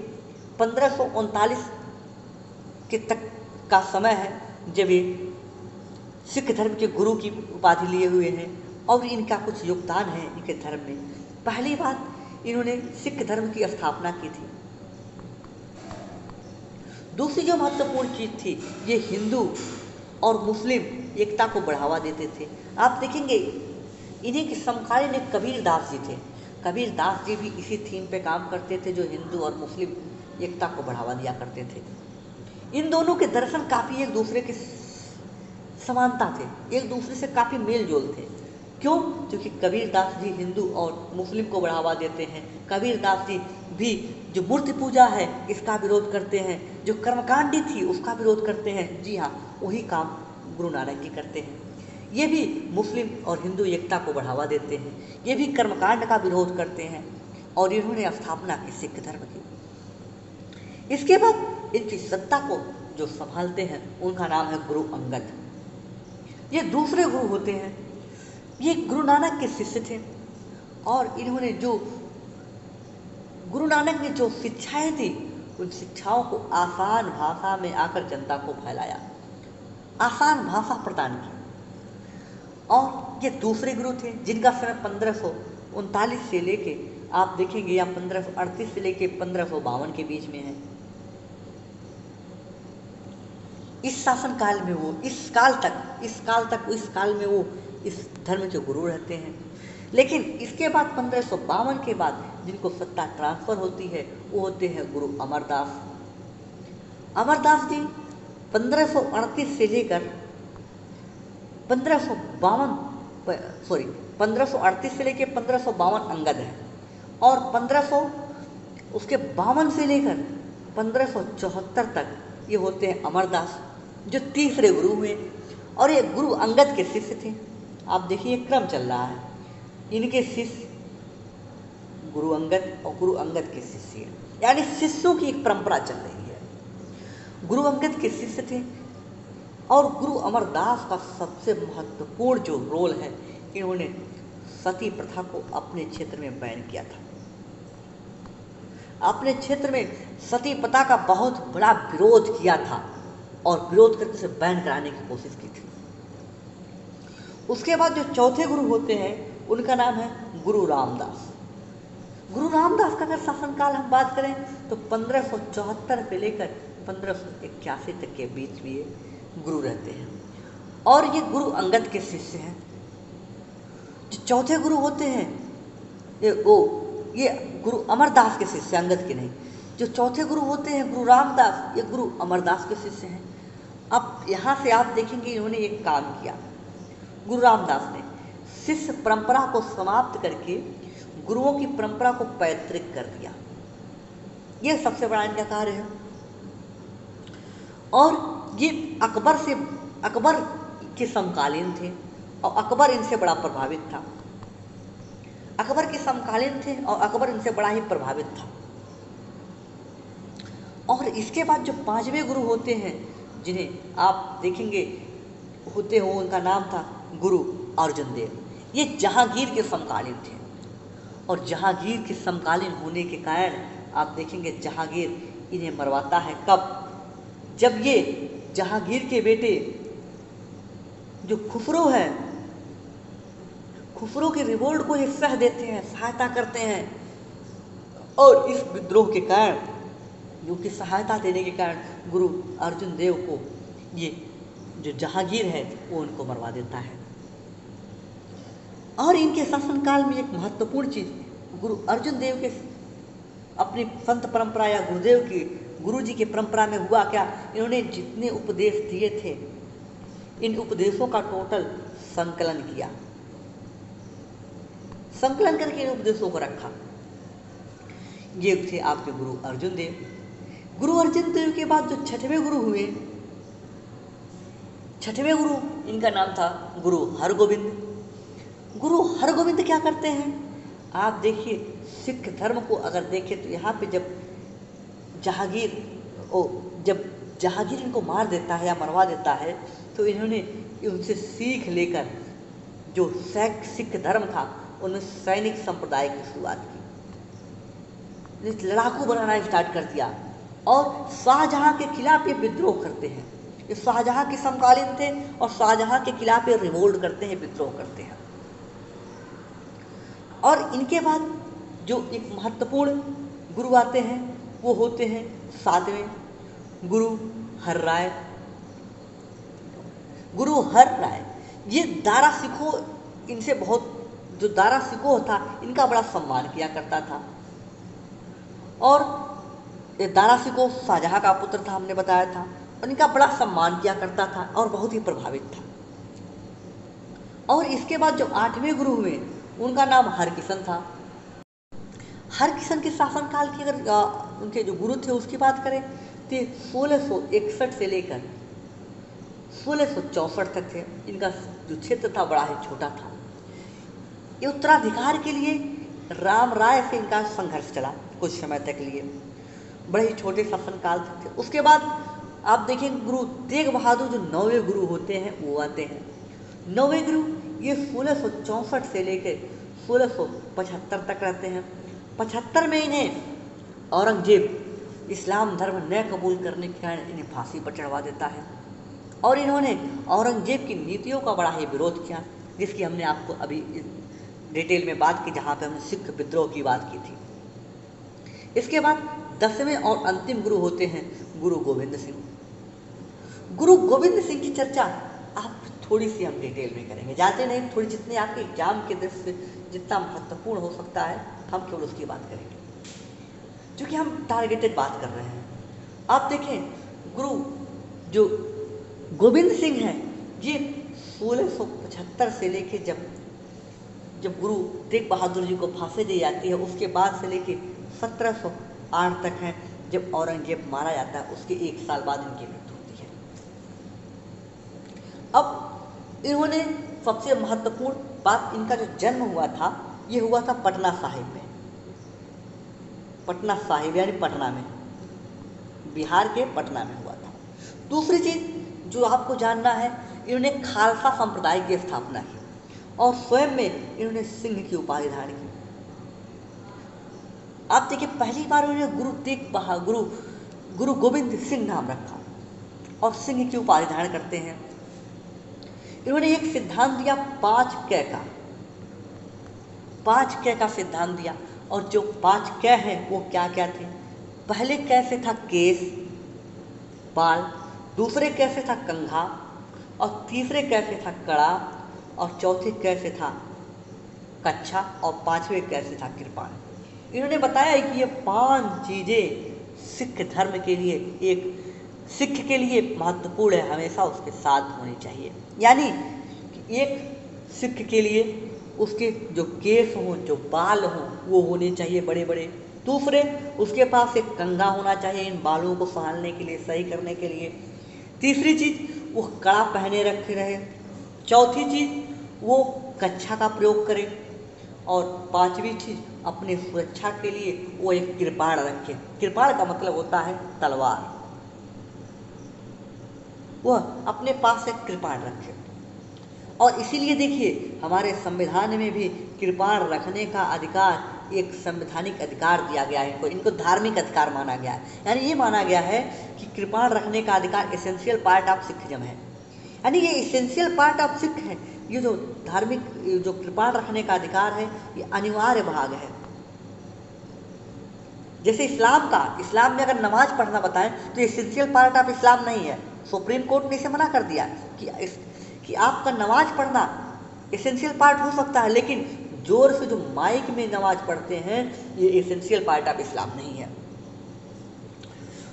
1539 के तक का समय है जब ये सिख धर्म के गुरु की उपाधि लिए हुए हैं और इनका कुछ योगदान है इनके धर्म में। पहली बात, इन्होंने सिख धर्म की स्थापना की थी। दूसरी जो महत्वपूर्ण चीज थी, ये हिंदू और मुस्लिम एकता को बढ़ावा देते थे। आप देखेंगे इन्हीं के समकालीन एक कबीर दास जी थे। कबीर दास जी भी इसी थीम पे काम करते थे, जो हिंदू और मुस्लिम एकता को बढ़ावा दिया करते थे। इन दोनों के दर्शन काफ़ी एक दूसरे के समानता थे, एक दूसरे से काफ़ी मेल जोल थे। क्यों? क्योंकि कबीर दास जी हिंदू और मुस्लिम को बढ़ावा देते हैं। कबीर दास जी भी जो मूर्ति पूजा है इसका विरोध करते हैं, जो कर्मकांडी थी उसका विरोध करते हैं। जी हाँ, वही काम गुरु नानक जी करते हैं। ये भी मुस्लिम और हिंदू एकता को बढ़ावा देते हैं, ये भी कर्मकांड का विरोध करते हैं और इन्होंने स्थापना की सिख धर्म की। इसके बाद इनकी सत्ता को जो संभालते हैं उनका नाम है गुरु अंगद। ये दूसरे गुरु होते हैं, ये गुरु नानक के शिष्य थे और इन्होंने जो गुरु नानक ने जो शिक्षाएं दी उन शिक्षाओं को आसान भाषा में आकर जनता को फैलाया, आसान भाषा प्रदान की। और ये दूसरे गुरु थे जिनका समय 1539 से लेके आप देखेंगे या 1538 से लेके 1552 के बीच में है। इस शासन काल में वो इस काल में वो इस धर्म के गुरु रहते हैं। लेकिन इसके बाद 1552 के बाद जिनको सत्ता ट्रांसफर होती है वो होते हैं गुरु अमरदास। अमरदास जी 1538 से लेकर 1538 से लेकर 1552 अंगद है और 1552 से लेकर 1574 तक ये होते हैं अमरदास, जो तीसरे गुरु हुए। और ये गुरु अंगद के शिष्य थे। आप देखिए क्रम चल रहा है, इनके शिष्य गुरु अंगद और गुरु अंगद के शिष्य, यानी शिष्यों की एक परंपरा चल रही है। गुरु अंगद के शिष्य थे और गुरु अमरदास का सबसे महत्वपूर्ण जो रोल है, इन्होंने सती प्रथा को अपने क्षेत्र में बैन किया था। अपने क्षेत्र में सती प्रथा का बहुत बड़ा विरोध किया था और विरोध करके उसे बैन कराने की कोशिश की थी। उसके बाद जो चौथे गुरु होते हैं उनका नाम है गुरु रामदास। गुरु रामदास का अगर शासनकाल हम बात करें तो 1574 से लेकर 1581 तक के बीच में ये गुरु रहते हैं और ये गुरु अंगद के शिष्य हैं। जो चौथे गुरु होते हैं ये गुरु अमरदास के शिष्य, अंगद के नहीं। जो चौथे गुरु होते हैं गुरु रामदास, ये गुरु अमरदास के शिष्य हैं। अब यहाँ से आप देखेंगे इन्होंने एक काम किया, गुरु रामदास ने शिष्य परंपरा को समाप्त करके गुरुओं की परंपरा को पैतृक कर दिया। ये सबसे बड़ा इनका कार्य है। और ये अकबर के समकालीन थे और अकबर इनसे बड़ा प्रभावित था। अकबर के समकालीन थे और अकबर इनसे बड़ा ही प्रभावित था। और इसके बाद जो पांचवें गुरु होते हैं जिन्हें आप देखेंगे होते हो, उनका नाम था गुरु अर्जुन देव। ये जहांगीर के समकालीन थे और जहांगीर के समकालीन होने के कारण आप देखेंगे जहांगीर इन्हें मरवाता है। कब? जब ये जहांगीर के बेटे जो खुसरो है, खुसरो के रिवोल्ट को ये सह देते हैं, सहायता करते हैं और इस विद्रोह के कारण, जो कि सहायता देने के कारण गुरु अर्जुन देव को ये जो जहांगीर है वो उनको मरवा देता है। और इनके शासनकाल में एक महत्वपूर्ण चीज, गुरु अर्जुन देव के अपनी संत परंपरा या गुरुदेव की गुरु जी की परंपरा में हुआ क्या, इन्होंने जितने उपदेश दिए थे इन उपदेशों का टोटल संकलन किया, संकलन करके इन उपदेशों को रखा। ये थे आपके गुरु अर्जुन देव। गुरु अर्जन देव के बाद जो छठवें गुरु हुए, छठवें गुरु, इनका नाम था गुरु हरगोविंद। गुरु हरगोविंद क्या करते हैं, आप देखिए सिख धर्म को अगर देखें तो यहाँ पे जब जहांगीर इनको मार देता है या मरवा देता है, तो इन्होंने उनसे सीख लेकर जो सिख धर्म था उन्होंने सैनिक संप्रदाय की शुरुआत की, लड़ाकू बनाना स्टार्ट कर दिया और शाहजहां के खिलाफ ये विद्रोह करते हैं। ये शाहजहां के समकालीन थे और शाहजहां के खिलाफ ये रिवोल्ट करते हैं, विद्रोह करते हैं। और इनके बाद जो एक महत्वपूर्ण गुरु आते हैं वो होते हैं 7वें गुरु हरराय। गुरु हरराय ये दारा सिखों, इनसे बहुत, जो दारा सिखों था इनका बड़ा सम्मान किया करता था। और ये दारा सिखों शाहजहां का पुत्र था, हमने बताया था, और इनका बड़ा सम्मान किया करता था और बहुत ही प्रभावित था। और इसके बाद जो 8वें गुरु हुए उनका नाम हरकिशन था। हरकिशन के शासनकाल की अगर उनके जो गुरु थे उसकी बात करें तो 1661 से लेकर 1664 तक थे। इनका जो क्षेत्र था बड़ा ही छोटा था। ये उत्तराधिकार के लिए राम राय से इनका संघर्ष चला कुछ समय तक लिए, बड़े ही छोटे शासनकाल तक थे। उसके बाद आप देखें गुरु तेग बहादुर जो 9वें गुरु होते हैं वो आते हैं। 9वें गुरु ये 1664 से लेकर 1675 तक रहते हैं। 75 में इन्हें औरंगजेब इस्लाम धर्म न कबूल करने के कारण इन्हें फांसी पर चढ़वा देता है और इन्होंने औरंगजेब की नीतियों का बड़ा ही विरोध किया, जिसकी हमने आपको अभी डिटेल में बात की, जहाँ पे हमने सिख विद्रोह की बात की थी। इसके बाद 10वें और अंतिम गुरु होते हैं गुरु गोविंद सिंह। गुरु गोविंद सिंह की चर्चा आप थोड़ी सी हम डिटेल में करेंगे, ज़्यादा नहीं, थोड़ी, जितने आपके एग्जाम के दृष्टि से जितना महत्वपूर्ण हो सकता है हम केवल उसकी बात करेंगे, क्योंकि हम टारगेटेड बात कर रहे हैं। आप देखें गुरु जो गोविंद सिंह हैं ये 1675 से लेके जब गुरु तेग बहादुर जी को फांसी दी जाती है उसके बाद से लेके 1708 तक है, जब औरंगजेब मारा जाता है उसके 1 साल बाद इनकी मृत्यु होती है। अब इन्होंने सबसे महत्वपूर्ण बात, इनका जो जन्म हुआ था ये हुआ था पटना साहिब में, पटना साहिब यानी पटना में, बिहार के पटना में हुआ था। दूसरी चीज जो आपको जानना है, इन्होंने खालसा संप्रदाय की स्थापना की और स्वयं में इन्होंने सिंह की उपाधि धारण की। आप देखिए पहली बार उन्होंने गुरु गोविंद सिंह नाम रखा और सिंह की उपाधि धारण करते हैं। इन्होंने एक सिद्धांत दिया 5 क का सिद्धांत दिया, और जो 5 क हैं वो क्या क्या थे। पहले क से था केस, बाल, दूसरे क से था कंघा, और तीसरे क से था कड़ा, और चौथे क से था कच्छा, और 5वें क से था कृपाण। इन्होंने बताया कि ये 5 चीजें सिख धर्म के लिए, एक सिख के लिए महत्वपूर्ण है, हमेशा उसके साथ होनी चाहिए। यानी कि एक सिख के लिए उसके जो केस हों, जो बाल हों, वो होने चाहिए बड़े बड़े। दूसरे, उसके पास एक कंघा होना चाहिए इन बालों को संभालने के लिए, सही करने के लिए। तीसरी चीज, वो कड़ा पहने रखे रहे। चौथी चीज, वो कच्छा का प्रयोग करे। और 5वीं चीज, अपने सुरक्षा के लिए वो एक कृपाण रखे। कृपाण का मतलब होता है तलवार, वह अपने पास एक कृपाण रखे। और इसीलिए देखिए हमारे संविधान में भी कृपाण रखने का अधिकार एक संवैधानिक अधिकार दिया गया है, इनको धार्मिक अधिकार माना गया है। यानी ये माना गया है कि कृपाण रखने का अधिकार एसेंशियल पार्ट ऑफ सिखिज्म है, यानी ये एसेंशियल पार्ट ऑफ सिख है। ये जो धार्मिक जो कृपाण रखने का अधिकार है ये अनिवार्य भाग है। जैसे इस्लाम में अगर नमाज पढ़ना बताएं तो एसेंशियल पार्ट ऑफ इस्लाम नहीं है। सुप्रीम कोर्ट ने इसे मना कर दिया कि आपका नमाज पढ़ना एसेंशियल पार्ट हो सकता है, लेकिन जोर से जो माइक में नमाज पढ़ते हैं ये एसेंशियल पार्ट ऑफ इस्लाम नहीं है।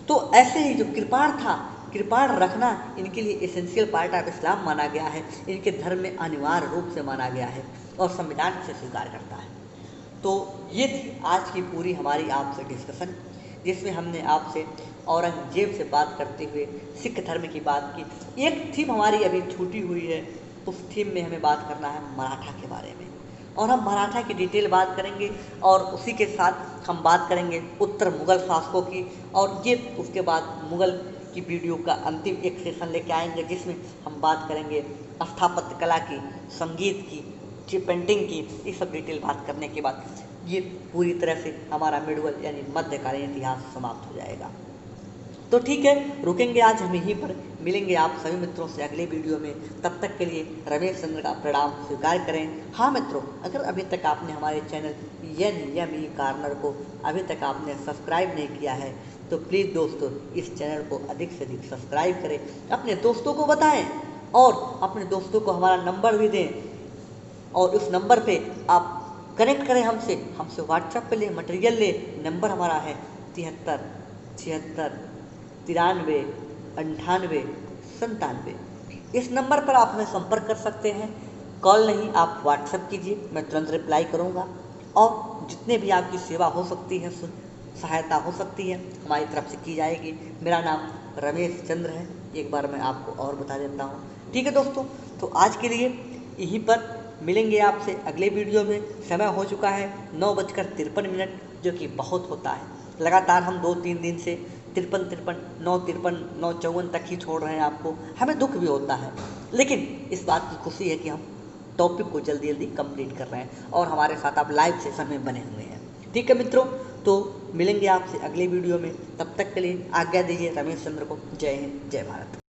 तो ऐसे ही जो कृपाण था, कृपाण रखना इनके लिए एसेंशियल पार्ट ऑफ इस्लाम माना गया है, इनके धर्म में अनिवार्य रूप से माना गया है और संविधान से स्वीकार करता है। तो ये थी आज की पूरी हमारी आपसे डिस्कशन, जिसमें हमने आपसे औरंगजेब से बात करते हुए सिख धर्म की बात की। एक थीम हमारी अभी छूटी हुई है, उस थीम में हमें बात करना है मराठा के बारे में, और हम मराठा की डिटेल बात करेंगे और उसी के साथ हम बात करेंगे उत्तर मुगल शासकों की। और ये उसके बाद मुगल की वीडियो का अंतिम एक सेशन लेके आएंगे जिसमें हम बात करेंगे स्थापत्य कला की, संगीत की, पेंटिंग की। ये सब डिटेल बात करने के बाद ये पूरी तरह से हमारा मिडवल यानी मध्यकालीन इतिहास समाप्त हो जाएगा। तो ठीक है, रुकेंगे आज हम यहीं पर, मिलेंगे आप सभी मित्रों से अगले वीडियो में। तब तक के लिए रमेश चंद्र का प्रणाम स्वीकार करें। हाँ मित्रों, अगर अभी तक आपने हमारे चैनल NME कॉर्नर को अभी तक आपने सब्सक्राइब नहीं किया है तो प्लीज़ दोस्तों इस चैनल को अधिक से अधिक सब्सक्राइब करें, अपने दोस्तों को बताएं और अपने दोस्तों को हमारा नंबर भी दें, और उस नंबर पे आप कनेक्ट करें हमसे व्हाट्सएप पे ले मटेरियल ले। नंबर हमारा है 73 76 93 98 97। इस नंबर पर आप हमें संपर्क कर सकते हैं। कॉल नहीं, आप व्हाट्सएप कीजिए, मैं तुरंत रिप्लाई करूँगा, और जितने भी आपकी सेवा हो सकती है, सहायता हो सकती है, हमारी तरफ से की जाएगी। मेरा नाम रमेश चंद्र है, एक बार मैं आपको और बता देता हूँ। ठीक है दोस्तों, तो आज के लिए यहीं पर मिलेंगे आपसे अगले वीडियो में। समय हो चुका है 9:53, जो कि बहुत होता है। लगातार हम 2-3 दिन से 53, 9:53, 9:54 तक ही छोड़ रहे हैं आपको, हमें दुख भी होता है, लेकिन इस बात की खुशी है कि हम टॉपिक को जल्दी जल्दी कंप्लीट कर रहे हैं और हमारे साथ आप लाइव सेशन में बने हुए हैं। ठीक है मित्रों, तो मिलेंगे आपसे अगले वीडियो में। तब तक के लिए आज्ञा दीजिए रमेश चंद्र को। जय हिंद, जय भारत।